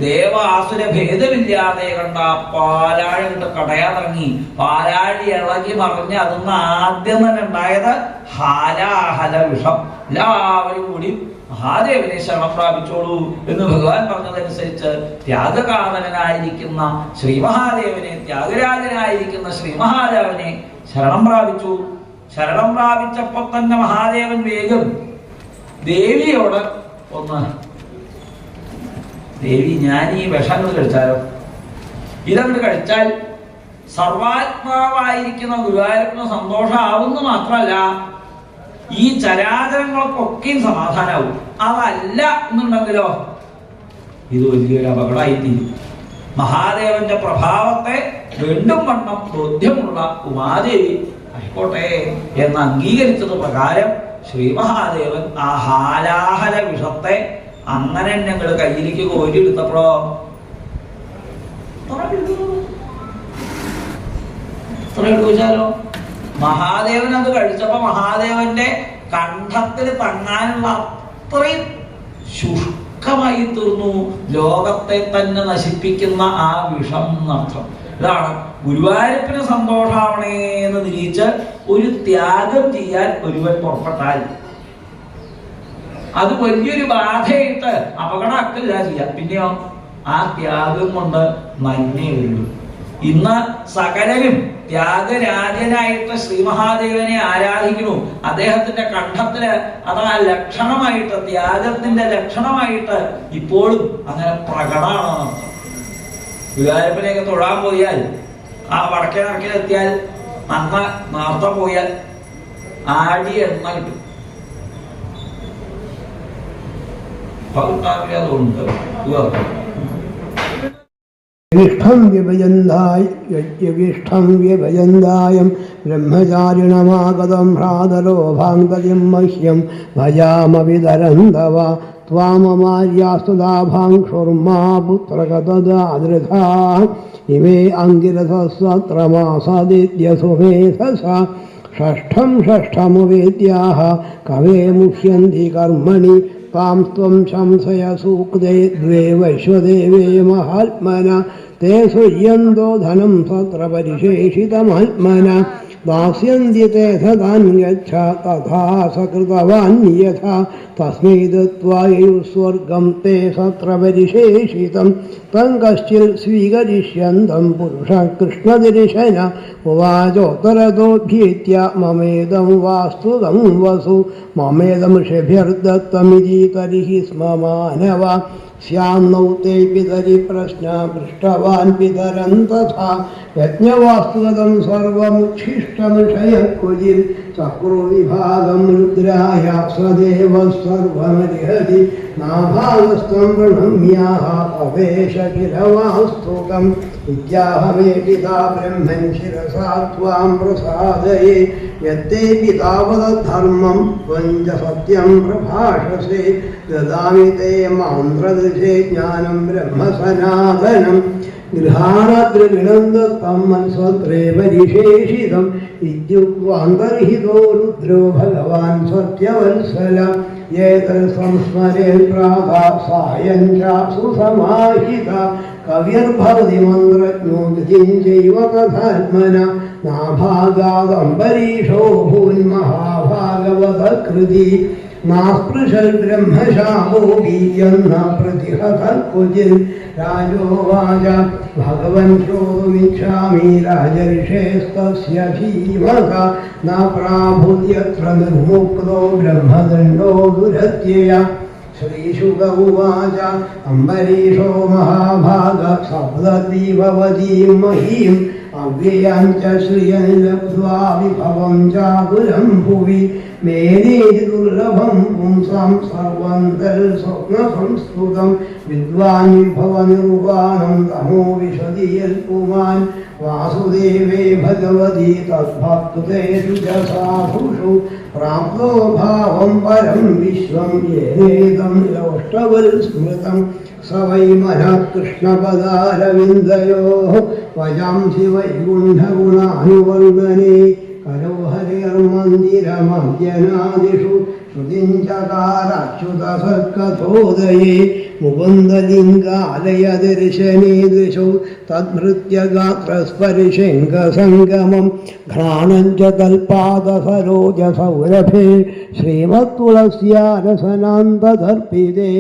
ദേവാസുര ഭേദമില്ലാതെ കണ്ട പാലാഴി കൊണ്ട് കടയാതിറങ്ങി. പാലാഴി ഇളകി മറിഞ്ഞ് അതിന്ന് ആദ്യം തന്നെ ഉണ്ടായത് ഹാലാഹല വിഷം. എല്ലാവരും കൂടി മഹാദേവനെ ശരണം പ്രാപിച്ചോളൂ എന്ന് ഭഗവാൻ പറഞ്ഞതനുസരിച്ച് ത്യാഗകാതനായിരിക്കുന്ന ശ്രീ മഹാദേവനെ, ത്യാഗരാജനായിരിക്കുന്ന ശ്രീ മഹാദേവനെ ശരണം പ്രാപിച്ചു. ശരണം പ്രാപിച്ചപ്പോ തന്നെ മഹാദേവൻ വേഗം ദേവിയോട് ഒന്ന്, ദേവി ഞാൻ ഈ വിഷങ്ങൾ കഴിച്ചാലോ? ഇതങ്ങോട്ട് കഴിച്ചാൽ സർവാത്മാവായിരിക്കുന്ന ഗുരുവായൂരപ്പന് സന്തോഷമാവുന്ന മാത്രമല്ല ഈ ചരാചരങ്ങൾക്കൊക്കെയും സമാധാനമാവും. അതല്ല എന്നുണ്ടെങ്കിലോ ഇത് വലിയൊരു അപകടമായിത്തീരും. മഹാദേവന്റെ പ്രഭാവത്തെ വീണ്ടും വണ്ണം ബോധ്യമുള്ള ഉമാദേവി ആയിക്കോട്ടെ എന്ന് അംഗീകരിച്ചത് പ്രകാരം ശ്രീ മഹാദേവൻ ആ ഹാലാഹല വിഷത്തെ അങ്ങനെ ഞങ്ങൾ കയ്യിലേക്ക് കോരിയെടുത്തപ്പോഴോ ചോദിച്ചാലോ മഹാദേവൻ അത് കഴിച്ചപ്പോ മഹാദേവന്റെ കണ്ഠത്തിൽ തങ്ങാനുള്ള അത്രയും ശുഷ്കമായി തീർന്നു. ലോകത്തെ തന്നെ നശിപ്പിക്കുന്ന ആ വിഷം എന്നർത്ഥം. ഇതാണ് ഗുരുവായൂരപ്പന് സന്തോഷാവണേ എന്ന് തിരിച്ച് ഒരു ത്യാഗം ചെയ്യാൻ ഒരുവൻ പുറപ്പെട്ടാൽ അത് വലിയൊരു ബാധയായിട്ട് അപകടമാക്കില്ല ചെയ്യാം. പിന്നെയോ ആ ത്യാഗം കൊണ്ട് നന്മേ ഉള്ളൂ. ഇന്ന് സകലരും ത്യാഗരാജനായിട്ട് ശ്രീ മഹാദേവനെ ആരാധിക്കുന്നു. അദ്ദേഹത്തിന്റെ കണ്ഠത്തില് അതാ ലക്ഷണമായിട്ട്, ത്യാഗത്തിന്റെ ലക്ഷണമായിട്ട് ഇപ്പോഴും അങ്ങനെ പ്രകടമാണ്. ഗുരുവായൂരപ്പനെയൊക്കെ തൊഴാൻ പോയാൽ, ആ വടക്കേ നടക്കിലെത്തിയാൽ, നന്ന നേർത്ത പോയാൽ ആടി എണ്ണ കിട്ടും. അതുകൊണ്ട് യജ്ഞവിഷ്ടം വ്യഭജന്തായം ബ്രഹ്മചാരിണമാഗതം ഭ്രാതരോഭാംഗതിം മഹ്യം ഭജാമവിതരന്തവ ത്വാമമാര്യാസ്തുതാഭാംക്ഷുർമാ പുത്രകതദാദൃഥാ ഇമേ അങ്കിരസസ്വത്രമാസാദിത്യസുമേധസ ഷഷ്ഠം ഷഷ്ഠമുവേദ്യാഃ കവേ മുഹ്യന്തി കർമ്മണി താം ത്വം ശംസയ സൂക്തേ ദ്വേ വൈശ്വദേവേ മഹാത്മന തേ സുയ്യന്തോ ധനം സത്ര പരിശേഷിതമാത്മന ദാസ്യന്തി തേ സദാൻ ഗച്ഛ തഥാ സകൃതവാൻ യഥാ തസ്മൈ ദത്വാ യയുസ്വർഗം തേ സത്ര പരിശേഷിതം തം കശ്ചിൽ സ്വീകരിഷ്യന്തം പുരുഷ കൃഷ്ണദർശന ഉവാചോത്തരതോഭ്യേത്യ മമേദം വാസ്തുതം വസു മമേദം ഋഷിഭിർദത്തമിതി തർഹി സ്മ മാനവ സ്യാന്നൗ തേ പിതരി പ്രശ്ന പൃഷ്ടവാൻ പിതരം തഥാ യജ്ഞവാസ്തുതം സർവമുച്ഛിഷ്ടമിഷയക്കുജിൽ ചക്രുവിഭാഗം രുദ്രായ സദേവ സർവമരിഹതി നാഭാഗസ്തം പ്രണമ്യാഃ അവേശ കില വാസ്തുകം വിദ്യാഹമേ പിതാ ബ്രഹ്മൻ ശിരസാ ത്വാം പ്രസാദയേ യത്തേപി താവതധർമ്മം ത്വം ച സത്യം പ്രഭാഷസേ ദദാമി തേ മാന്ത്രദൃശേ ജ്ഞാനം ബ്രഹ്മസനാതനം ഗൃഹാണദ്രവിണം ദത്തം മൻസ്വത്രേ പരിശേഷിതം ഇത്യുക്വാന്തർഹിതോ രുദ്രോ ഭഗവാൻ സത്യവത്സല ഏതൽ സംസ്മരേ പ്രാതഃ സായം ചാപ്സു സമാഹിത കവിർഭവതി മന്ത്രജ്ഞോ ഗതിം ചൈവ തഥാത്മന നാഭാഗാദംബരീഷോ ഭൂന്മഹാഭാഗവത കൃതി നാസ്പൃശൽ ബ്രഹ്മശാമോ വീര്യം ന പ്രതിഹത കുജിൽ രാജോവാച ഭഗവൻ ശ്രോതുമിച്ഛാമി രാജർഷേസ്തസ്യ ധീമത ന പ്രാഭുര്യത്ര നിർമുക്തോ ബ്രഹ്മദണ്ഡോ ദുരത്യയ ശ്രീശുക ഉവാച അംബരീഷോ മഹാഭാഗ സപ്തദ്വീപവതീം മഹീം അവ്യയം ച ശ്രിയം ലബ്ധ്വാ വിഭവം ചാകുലം ഭുവി മേനേതി ദുർലഭം പുംസാം സർവം തൽ സ്വപ്നസംസ്കൃതം വിദ്വാൻ വിഭവനിർവാണം തമോ വിശദിയൽ പുമാൻ വാസുദേവേ ഭഗവതി തദ്ഭക്തേഷു ച സാധുഷു പ്രാപ്തോ ഭാവം പരം വിശ്വം യേനേദം ലോഷ്ടവൽ സ്മൃതം സ വൈ മനഃ കൃഷ്ണപദാരവിന്ദയോഃ വജാംസി വൈകുണ്ഠഗുണാനുവർദ്ധനേ കരോ ഹരിർമന്ദിരമദ്യനാദിഷു ശ്രുതിം ചകാരച്യുതസത്കഥോദയേ മുകുന്ദലിംഗാലയ ദർശനേ ദൃശോ തദ്ഭൃത്യഗാത്രസ്പരിശങ്കസംഗമം ഘ്രാണം ച തൽപാദസരോജസൗരഭേ ശ്രീമത്തുളസ്യാരസനാന്തദർപ്പിതേ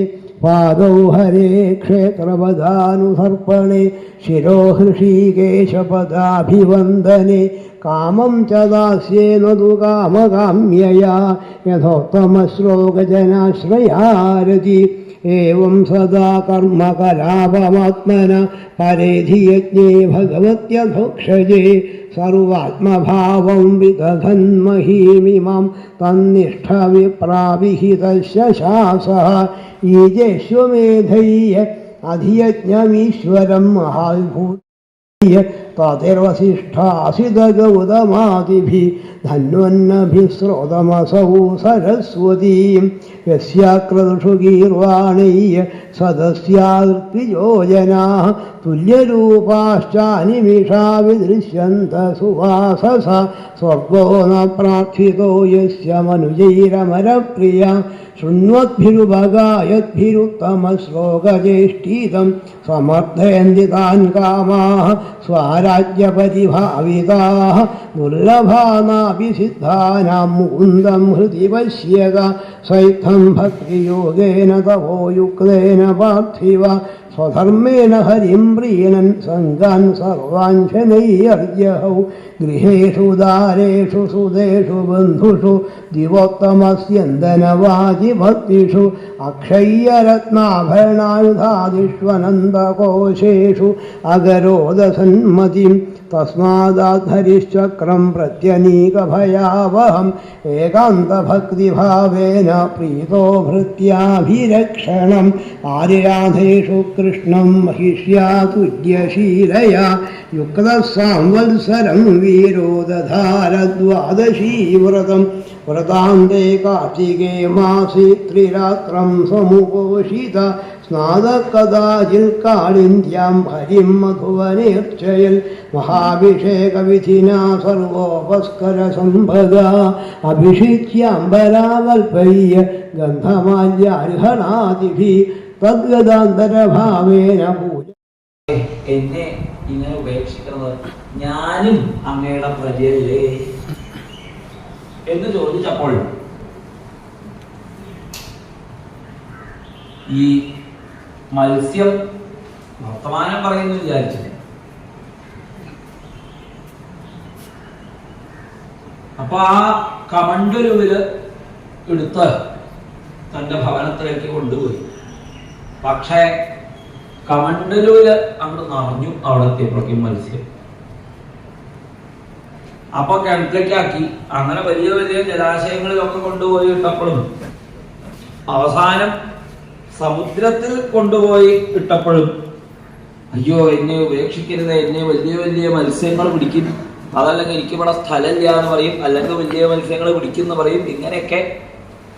പാദൗ ഹരേ ക്ഷേത്രപദാനുസർപ്പണേ ശിരോ ഹൃഷീകേശപദാഭിവന്ദനേ കാമം ച ദാസ്യേന തു കാമകാമ്യയാ യഥോത്തമശ്ലോകജനാശ്രയാരതി ഏവം സദാ കർമ്മകലാപമാത്മന പരേധി യജ്ഞേ ഭഗവത്യധോക്ഷജേ സർവാത്മഭാവം വിദധന്മഹീമിമാം തന്നിഷ്ഠ വിപ്രാവിഹിതസ്യ ശാസഃ ഈജേഷ്വമേധയ്യ അധിയജ്ഞമീശ്വരം മഹാവിഭൂതി തതിർവസിഷ്ഠാസിതഗൗതമാതിഭിः ധന്വന്നഭിസ്രോതമസൗ സരസ്വതീം യസ്യാക്രതുഷു ഗീർവാണൈः സദസ്യാർപ്പിജോജനാः തുല്യരൂപാശ്ചാനിമിഷാ വിദൃശ്യന്ത സുവാസസ സ്വർഗോ ന പ്രാർത്ഥിതോ യസ്യ മനുജൈരമരപ്രിയ ശൃണ്വദ്ഭിരുപഗായദ്ഭിരുത്തമശ്ലോകചേഷ്ടീതം സമർത്ഥയന്തി താൻ കാമാः സ്വരാജ്യപരിഭാവിതാः ദുർലഭാനാപി സിദ്ധാനാം മുകുന്ദം ഹൃദി പശ്യത സൈത്തം ഭക്തിയോഗേന തവോ യുക്തേന പാർത്ഥിവ സ്വധർമ്മേണ ഹരിം പ്രീണൻ സംഘാൻ സർവാൻ ശനൈർജഹൗ ഗൃഹേഷു ദാരേഷു സുതേഷു ബന്ധുഷു ദിവോത്തമസ്യന്തനവാജിഭക്തിഷു അക്ഷയ്യരത്നാഭരണായുധാദിഷ്വനന്ദകോശേഷു അഗരോദസന്മതിം തസ്മാദാധരിശ്ചക്രം പ്രത്യനീകഭയാവഹം ഏകാന്തഭക്തിഭാവേന പ്രീതോ ഭൃത്യാഭിരക്ഷണം ആര്യരാധേഷു കൃഷ്ണം മഹിഷ്യാ തുല്യശീലയാ യുക്തസാംവത്സരം വീരോ ദധാരദ്വാദശീവ്രതം വ്രതാന്തേ കാർത്തികേ മാസി ത്രിരാത്രം സമുപോഷിത സ്നാതകദാചിൽ കാളിന്ത്യാം ഹരിം മധുവനേർച്ചയൽ മഹാഭിഷേകവിധിനാ സർവോപസ്കര സംഭഗ അഭിഷിച്യാംബരാവൽപയ്യ ഗന്ധമാല്യാർഹണാദിഭി തദ്ഗതാന്തരഭാവേന പൂജ. എന്നെ ഇങ്ങനെ ഉപേക്ഷിക്കുന്നത് ഞാനും അങ്ങയുടെ പ്രജയല്ലേ എന്ന് ചോദിച്ചപ്പോൾ ഈ മത്സ്യം വർത്തമാനം പറയുന്നു വിചാരിച്ചില്ല. അപ്പൊ ആ കമണ്ടലുവില് എടുത്ത് തന്റെ ഭവനത്തിലേക്ക് കൊണ്ടുപോയി. പക്ഷേ കമണ്ടലുവില് അങ്ങോട്ട് നിറഞ്ഞു. അവിടെ എത്തിയപ്പോഴേക്കും മത്സ്യം അപ്പൊ കിണറ്റിലേക്കാക്കി. അങ്ങനെ വലിയ വലിയ ജലാശയങ്ങളിലൊക്കെ കൊണ്ടുപോയി ഇട്ടപ്പോഴും അവസാനം സമുദ്രത്തിൽ കൊണ്ടുപോയി ഇട്ടപ്പോഴും അയ്യോ എന്നെ ഉപേക്ഷിക്കരുത്, എന്നെ വലിയ വലിയ മത്സ്യങ്ങൾ പിടിക്കും, അതല്ലെങ്കിൽ എനിക്കിവിടെ സ്ഥലമില്ല എന്ന് പറയും, അല്ലെങ്കിൽ വലിയ മത്സ്യങ്ങൾ പിടിക്കുമെന്ന് പറയും. ഇങ്ങനെയൊക്കെ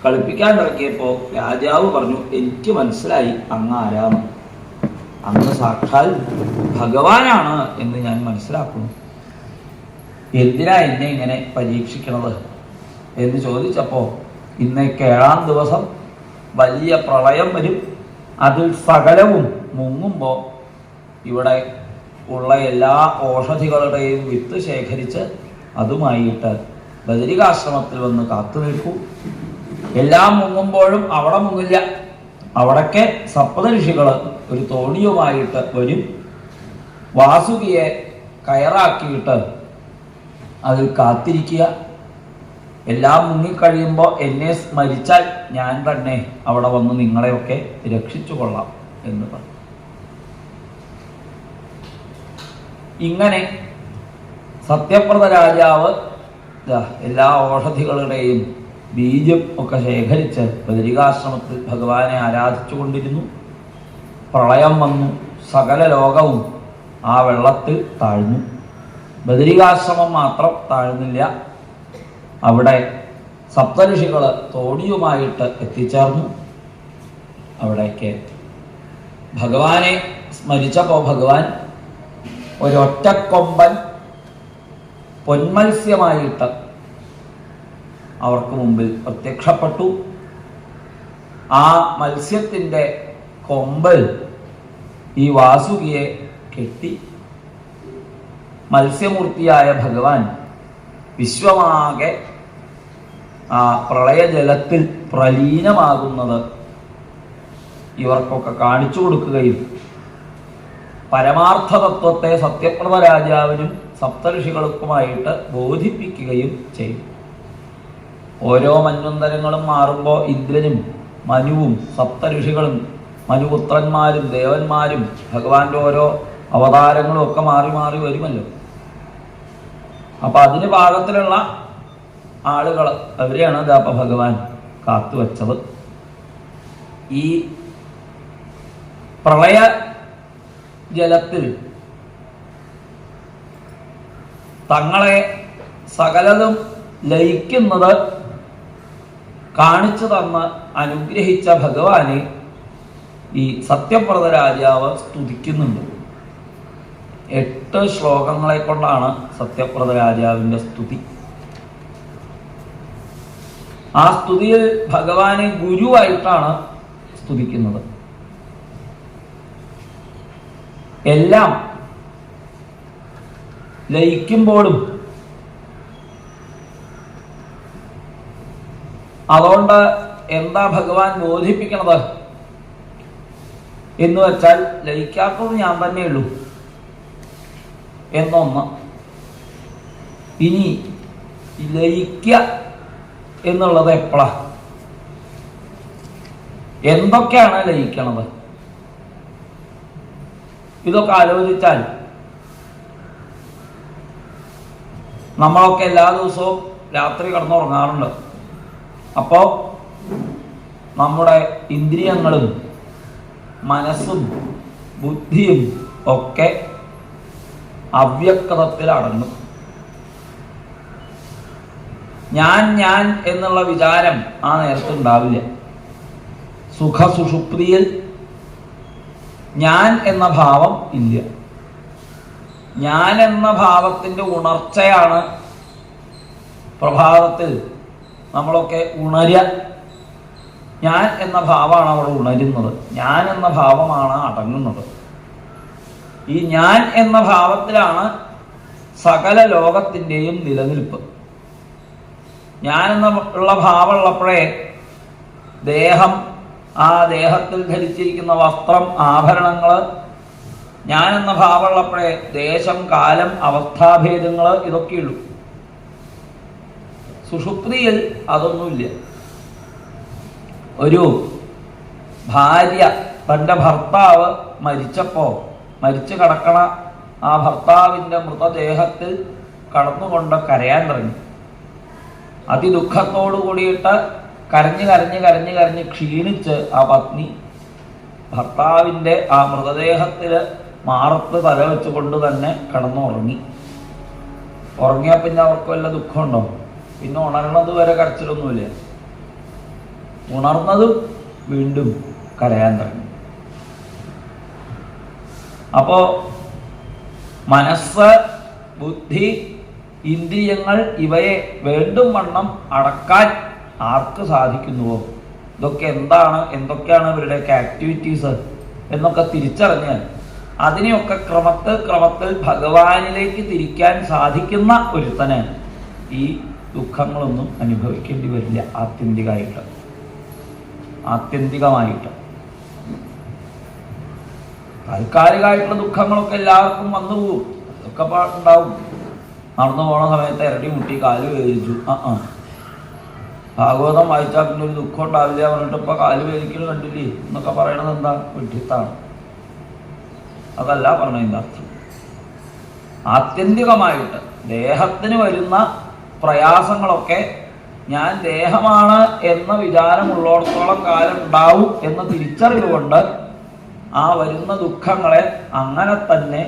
കളിപ്പിക്കാൻ ഇറക്കിയപ്പോ രാജാവ് പറഞ്ഞു, എനിക്ക് മനസ്സിലായി അങ്ങ് ആരാണ്, അങ്ങ് സാക്ഷാൽ ഭഗവാനാണ് എന്ന് ഞാൻ മനസ്സിലാക്കുന്നു. എന്തിനാ എന്നെ ഇങ്ങനെ പരീക്ഷിക്കണത് എന്ന് ചോദിച്ചപ്പോ ഇന്നേക്ക് 7-ാം ദിവസം വലിയ പ്രളയം വരും, അതിൽ സകലവും മുങ്ങുമ്പോ ഇവിടെ ഉള്ള എല്ലാ ഔഷധികളുടെയും വിത്ത് ശേഖരിച്ച് അതുമായിട്ട് ബദരികാശ്രമത്തിൽ വന്ന് കാത്തു നിൽക്കൂ. എല്ലാം മുങ്ങുമ്പോഴും അവിടെ മുങ്ങില്ല, അവിടൊക്കെ സപ്തഋഷികൾ ഒരു തോണിയുമായിട്ട് വരും. വാസുകിയെ കയറാക്കിയിട്ട് അതിൽ കാത്തിരിക്കുക. എല്ലാം മുങ്ങിക്കഴിയുമ്പോൾ എന്നെ സ്മരിച്ചാൽ ഞാൻ തന്നെ അവിടെ വന്ന് നിങ്ങളെയൊക്കെ രക്ഷിച്ചു കൊള്ളാം എന്ന് പറഞ്ഞു. ഇങ്ങനെ സത്യപ്രത രാജാവ് എല്ലാ ഔഷധികളുടെയും ബീജം ഒക്കെ ശേഖരിച്ച് ബദരികാശ്രമത്തിൽ ഭഗവാനെ ആരാധിച്ചു കൊണ്ടിരുന്നു. പ്രളയം വന്നു, സകല ലോകവും ആ വെള്ളത്തിൽ താഴ്ന്നു. ബദരികാശ്രമം മാത്രം താഴ്ന്നില്ല. അവിടെ സപ്തഋഷികൾ തോണിയുമായിട്ട് എത്തിച്ചേർന്നു. അവിടേക്ക് ഭഗവാനെ സ്മരിച്ചപ്പോൾ ഭഗവാൻ ഒരൊറ്റക്കൊമ്പൻ പൊന്മത്സ്യമായിട്ട് അവർക്ക് മുമ്പിൽ പ്രത്യക്ഷപ്പെട്ടു. ആ മത്സ്യത്തിൻ്റെ കൊമ്പൽ ഈ വാസുകിയെ കെട്ടി. മത്സ്യമൂർത്തിയായ ഭഗവാൻ വിശ്വമാകെ ആ പ്രളയജലത്തിൽ പ്രലീനമാകുന്നത് ഇവർക്കൊക്കെ കാണിച്ചു കൊടുക്കുകയും പരമാർത്ഥ തത്വത്തെ സത്യപ്രത രാജാവിനും സപ്തഋഷികൾക്കുമായിട്ട് ബോധിപ്പിക്കുകയും ചെയ്തു. ഓരോ മന്വന്തരങ്ങളും മാറുമ്പോൾ ഇന്ദ്രനും മനുവും സപ്തഋഷികളും മനുപുത്രന്മാരും ദേവന്മാരും ഭഗവാന്റെ ഓരോ അവതാരങ്ങളും ഒക്കെ മാറി മാറി വരുമല്ലോ. അപ്പൊ അതിന് പാകത്തിലുള്ള ആളുകൾ അവരെയാണ് ഇതാപ്പ ഭഗവാൻ കാത്തുവച്ചത്. ഈ പ്രളയ ജലത്തിൽ തങ്ങളെ സകലതും ലയിക്കുന്നത് കാണിച്ചു തന്ന് അനുഗ്രഹിച്ച ഭഗവാനെ ഈ സത്യപ്രത രാജാവ് സ്തുതിക്കുന്നുണ്ട്. 8 ശ്ലോകങ്ങളെ കൊണ്ടാണ് സത്യപ്രത രാജാവിൻ്റെ സ്തുതി. ആ സ്തുതിയിൽ ഭഗവാനെ ഗുരുവായിട്ടാണ് സ്തുതിക്കുന്നത്. എല്ലാം ലയിക്കുമ്പോഴും അതുകൊണ്ട് എന്താ ഭഗവാൻ ബോധിപ്പിക്കണത്? എന്ന് വെച്ചാൽ ലയിക്കാത്തത് ഞാൻ തന്നെയുള്ളൂ എന്നൊന്ന്. ഇനി ലയിക്കുക എന്നുള്ളത് എപ്പോഴാ? എന്തൊക്കെയാണ് ലയിക്കണത്? ഇതൊക്കെ ആലോചിച്ചാൽ നമ്മളൊക്കെ എല്ലാ ദിവസവും രാത്രി കിടന്നുറങ്ങാറുണ്ട്. അപ്പോൾ നമ്മുടെ ഇന്ദ്രിയങ്ങളും മനസ്സും ബുദ്ധിയും ഒക്കെ അവ്യക്തത്തിൽ അടങ്ങും. ഞാൻ എന്നുള്ള വിചാരം ആ നേരത്ത് ഉണ്ടാവില്ല. സുഖസുഷുപ്തിയിൽ ഞാൻ എന്ന ഭാവം ഇല്ല. ഞാൻ എന്ന ഭാവത്തിൻ്റെ ഉണർച്ചയാണ് പ്രഭാതത്തിൽ നമ്മളൊക്കെ ഉണരുക. ഞാൻ എന്ന ഭാവമാണ് അവിടെ ഉണരുന്നത്. ഞാൻ എന്ന ഭാവമാണ് അടങ്ങുന്നത്. ഈ ഞാൻ എന്ന ഭാവത്തിലാണ് സകല ലോകത്തിൻ്റെയും നിലനിൽപ്പ്. ഞാൻ എന്നുള്ള ഭാവമുള്ളപ്പോഴേ ദേഹം, ആ ദേഹത്തിൽ ധരിച്ചിരിക്കുന്ന വസ്ത്രം, ആഭരണങ്ങൾ, ഞാൻ എന്ന ഭാവമുള്ളപ്പോഴേ ദേശം, കാലം, അവസ്ഥാഭേദങ്ങൾ ഇതൊക്കെയുള്ളൂ. സുഷുപ്തിയിൽ അതൊന്നുമില്ല. ഒരു ഭാര്യ തൻ്റെ ഭർത്താവ് മരിച്ചു കിടക്കണ ആ ഭർത്താവിൻ്റെ മൃതദേഹത്തിൽ കടന്നുകൊണ്ട് കരയാൻ തുടങ്ങി. അതിദുഃഖത്തോടു കൂടിയിട്ട് കരഞ്ഞ് ക്ഷീണിച്ച് ആ പത്നി ഭർത്താവിൻ്റെ ആ മൃതദേഹത്തിൽ മാറത്ത് തല വെച്ചുകൊണ്ട് തന്നെ കിടന്നുറങ്ങി. ഉറങ്ങിയാൽ പിന്നെ അവർക്ക് വല്ല ദുഃഖമുണ്ടോ? പിന്നെ ഉണർന്നത് വരെ കരച്ചിലൊന്നുമില്ല. ഉണർന്നതും വീണ്ടും കരയാൻ തുടങ്ങി. അപ്പോ മനസ്സ്, ബുദ്ധി, ഇന്ദ്രിയങ്ങൾ ഇവയെ വേണ്ടും വണ്ണം അടക്കാൻ ആർക്ക് സാധിക്കുന്നുവോ, ഇതൊക്കെ എന്തൊക്കെയാണ് ഇവരുടെയൊക്കെ ആക്ടിവിറ്റീസ് എന്നൊക്കെ തിരിച്ചറിഞ്ഞാൽ അതിനെയൊക്കെ ക്രമത്തിൽ ഭഗവാനിലേക്ക് തിരിക്കാൻ സാധിക്കുന്ന ഒരുത്തന് ഈ ദുഃഖങ്ങളൊന്നും അനുഭവിക്കേണ്ടി വരില്ല. ആത്യന്തികമായിട്ട് താൽക്കാലികമായിട്ടുള്ള ദുഃഖങ്ങളൊക്കെ എല്ലാവർക്കും വന്നു പോകും. അതൊക്കെ ഉണ്ടാവും. നടന്നു പോണ സമയത്ത് ഇരട്ടി മുട്ടി കാല് വേദിച്ചു. ഭാഗവതം വായിച്ചാൽ പിന്നെ ഒരു ദുഃഖം ഉണ്ടാവില്ല പറഞ്ഞിട്ട് ഇപ്പൊ കാല് വേദിക്കൽ കണ്ടില്ലേ എന്നൊക്കെ പറയണത് എന്താ? വിഡ്ഢിത്താണ്. അതല്ല പറഞ്ഞതിൻ്റെ അർത്ഥം. ആത്യന്തികമായിട്ട് ദേഹത്തിന് വരുന്ന പ്രയാസങ്ങളൊക്കെ ഞാൻ ദേഹമാണ് എന്ന വിചാരമുള്ളിടത്തോളം കാലം ഉണ്ടാവും എന്ന തിരിച്ചറിവുകൊണ്ട് ആ വരുന്ന ദുഃഖങ്ങളെ അങ്ങനെ തന്നെ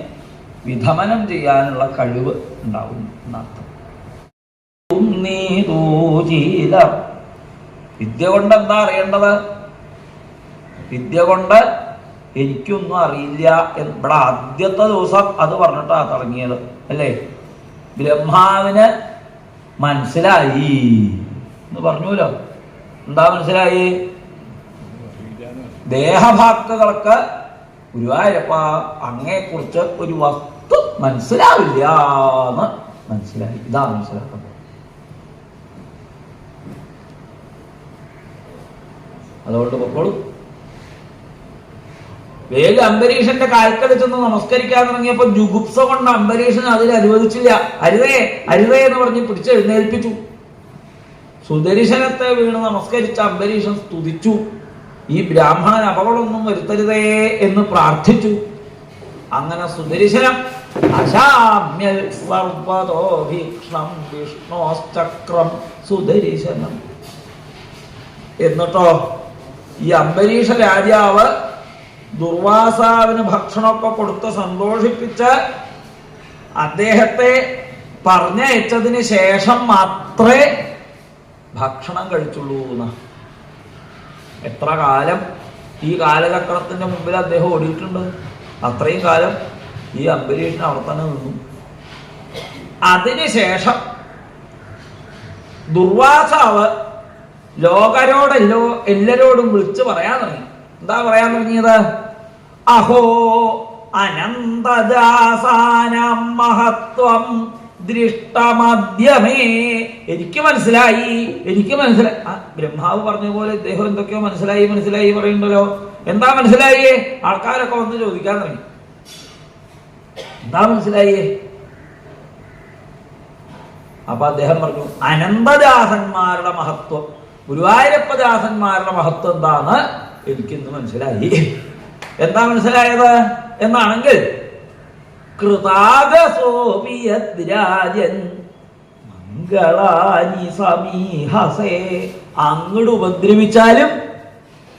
വിധമനം ചെയ്യാനുള്ള കഴിവ് ഉണ്ടാവും എന്നർത്ഥം. വിദ്യ കൊണ്ട് എന്താ അറിയേണ്ടത്? വിദ്യ കൊണ്ട് എനിക്കൊന്നും അറിയില്ല. ഇവിടെ ആദ്യത്തെ ദിവസം അത് പറഞ്ഞിട്ടാ തുടങ്ങിയത് അല്ലേ? ബ്രഹ്മാവിന് മനസ്സിലായി എന്ന് പറഞ്ഞൂലോ. എന്താ മനസ്സിലായി? ദേഹഭാക്കുകൾക്ക് ഗുരുവായൂരപ്പ അങ്ങയെക്കുറിച്ച് ഒരു വസ്തു മനസ്സിലാവില്ല എന്ന് മനസ്സിലായി. ഇതാ മനസ്സിലാക്കുന്നത്. അതുകൊണ്ട് പൊക്കോളൂ. വേഗം അംബരീഷന്റെ കാൽക്കൽ ചെന്ന് നമസ്കരിക്കാൻ തുടങ്ങിയപ്പോ ജുഗുപ്സ കൊണ്ട് അംബരീഷൻ അതിൽ അനുവദിച്ചില്ല. അരുതേ എന്ന് പറഞ്ഞ് പിടിച്ചെഴുന്നേൽപ്പിച്ചു. സുദർശനത്തെ വീണ് നമസ്കരിച്ച അംബരീഷൻ സ്തുതിച്ചു. ഈ ബ്രാഹ്മണൻ അപകടമൊന്നും വരുത്തരുതേ എന്ന് പ്രാർത്ഥിച്ചു. അങ്ങനെ സുദർശനം അശാമ്യൽ സർവതോഭീക്ഷണം വിഷ്ണോശ്ചക്രം സുദർശനം. എന്നിട്ടോ ഈ അംബരീഷ രാജാവ് ദുർവാസാവിന് ഭക്ഷണമൊക്കെ കൊടുത്ത് സന്തോഷിപ്പിച്ച് അദ്ദേഹത്തെ പറഞ്ഞയച്ചതിന് ശേഷം മാത്രമേ ഭക്ഷണം കഴിച്ചുള്ളൂ എന്ന്. എത്ര കാലം ഈ കാലചക്രത്തിന്റെ മുമ്പിൽ അദ്ദേഹം ഓടിയിട്ടുണ്ട്? അത്രയും കാലം ഈ അംബരീഷൻ അവിടെ തന്നെ നിന്നു. അതിനുശേഷം ദുർവാസാവ് എല്ലാരോടും വിളിച്ചു പറയാൻ തുടങ്ങി. എന്താ പറയാൻ തുടങ്ങിയത്? അഹോ അനന്തജാസാനം മഹത്വം ദൃഷ്ടമധ്യമേ. എനിക്ക് മനസ്സിലായി. ബ്രഹ്മാവ് പറഞ്ഞ പോലെ ഇദ്ദേഹം എന്തൊക്കെയോ മനസ്സിലായി പറയുന്നുണ്ടല്ലോ. എന്താ മനസ്സിലായേ? ആൾക്കാരൊക്കെ വന്ന് ചോദിക്കാൻ തുടങ്ങി. എന്താ മനസ്സിലായേ? അപ്പൊ അദ്ദേഹം പറഞ്ഞു, അനന്തദാസന്മാരുടെ മഹത്വം, ഗുരുവായൂരപ്പദാസന്മാരുടെ മഹത്വം എന്താന്ന് എനിക്കിന്ന് മനസ്സിലായി. എന്താ മനസ്സിലായത് എന്നാണെങ്കിൽ, കൃതാഗസോപിയദ്രാജൻ മംഗളാനി സമീഹസേ, അങ്ങോട്ട് ഉപദ്രവിച്ചാലും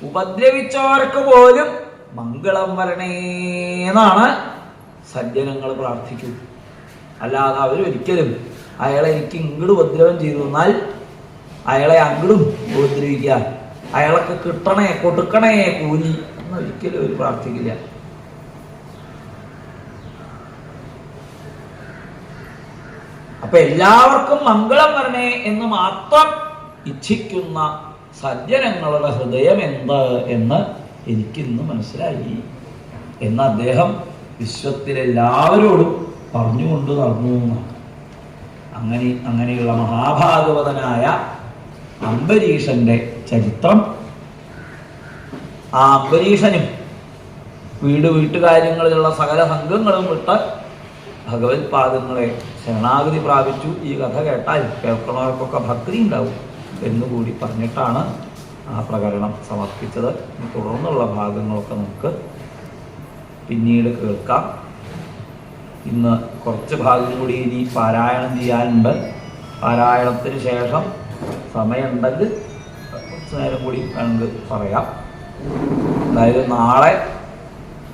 ഉപദ്രവിച്ചവർക്ക് പോലും മംഗളം വരണേന്നാണ് സജ്ജനങ്ങൾ പ്രാർത്ഥിക്കൂ. അല്ലാതെ അവരൊരിക്കലും അയാളെ എനിക്ക് ഇങ്ങോട്ട് ഉപദ്രവം ചെയ്തു എന്നാൽ അയാളെ അങ്ങോട്ടും ഉപദ്രവിക്കുക, അയാൾക്ക് കിട്ടണേ കൊടുക്കണേ കൂലി എന്നൊരിക്കലും അവർ പ്രാർത്ഥിക്കില്ല. അപ്പൊ എല്ലാവർക്കും മംഗളം വരണേ എന്ന് മാത്രം ഇച്ഛിക്കുന്ന സജ്ജനങ്ങളുടെ ഹൃദയം എന്ത് എന്ന് എനിക്കിന്ന് മനസ്സിലായി എന്ന് അദ്ദേഹം വിശ്വത്തിലെല്ലാവരോടും പറഞ്ഞുകൊണ്ട് നടന്നു എന്നാണ്. അങ്ങനെയുള്ള മഹാഭാഗവതനായ അംബരീഷന്റെ ചരിത്രം, ആ അംബരീഷനും വീട്ടുകാര്യങ്ങളിലുള്ള സകല സംഘങ്ങളും വിട്ട് ഭഗവത് പാദങ്ങളെ ശരണാഗതി പ്രാപിച്ചു. ഈ കഥ കേട്ടാൽ കേൾക്കുന്നവർക്കൊക്കെ ഭക്തി ഉണ്ടാവും എന്നുകൂടി പറഞ്ഞിട്ടാണ് ആ പ്രകരണം സമർപ്പിച്ചത്. തുടർന്നുള്ള ഭാഗങ്ങളൊക്കെ നമുക്ക് പിന്നീട് കേൾക്കാം. ഇന്ന് കുറച്ച് ഭാഗം കൂടി ഇനി പാരായണം ചെയ്യാനുണ്ട്. പാരായണത്തിന് ശേഷം സമയമുണ്ടെങ്കിൽ കുറച്ച് നേരം കൂടി വേണമെങ്കിൽ പറയാം. അതായത് നാളെ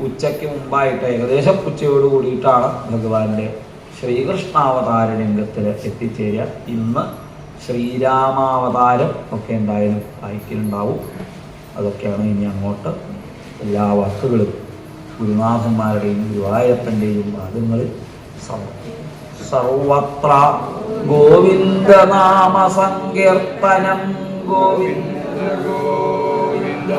ഉച്ചയ്ക്ക് മുമ്പായിട്ട് ഏകദേശം ഉച്ചയോട് കൂടിയിട്ടാണ് ഭഗവാന്റെ ശ്രീകൃഷ്ണാവതാര രംഗത്തിൽ എത്തിച്ചേരുക. ഇന്ന് ശ്രീരാമാവതാരം ഒക്കെ എന്തായാലും വായിക്കലുണ്ടാവും. അതൊക്കെയാണ് ഇനി അങ്ങോട്ട് എല്ലാ വാക്കുകളും ഗുരുനാഥന്മാരുടെയും ഗുരുവായൂരപ്പൻ്റെയും ഭാഗങ്ങളിൽ സമർപ്പിക്കും. സർവത്ര ഗോവിന്ദനാമ സങ്കീർത്തനം ഗോവിന്ദ ഗോവിന്ദ.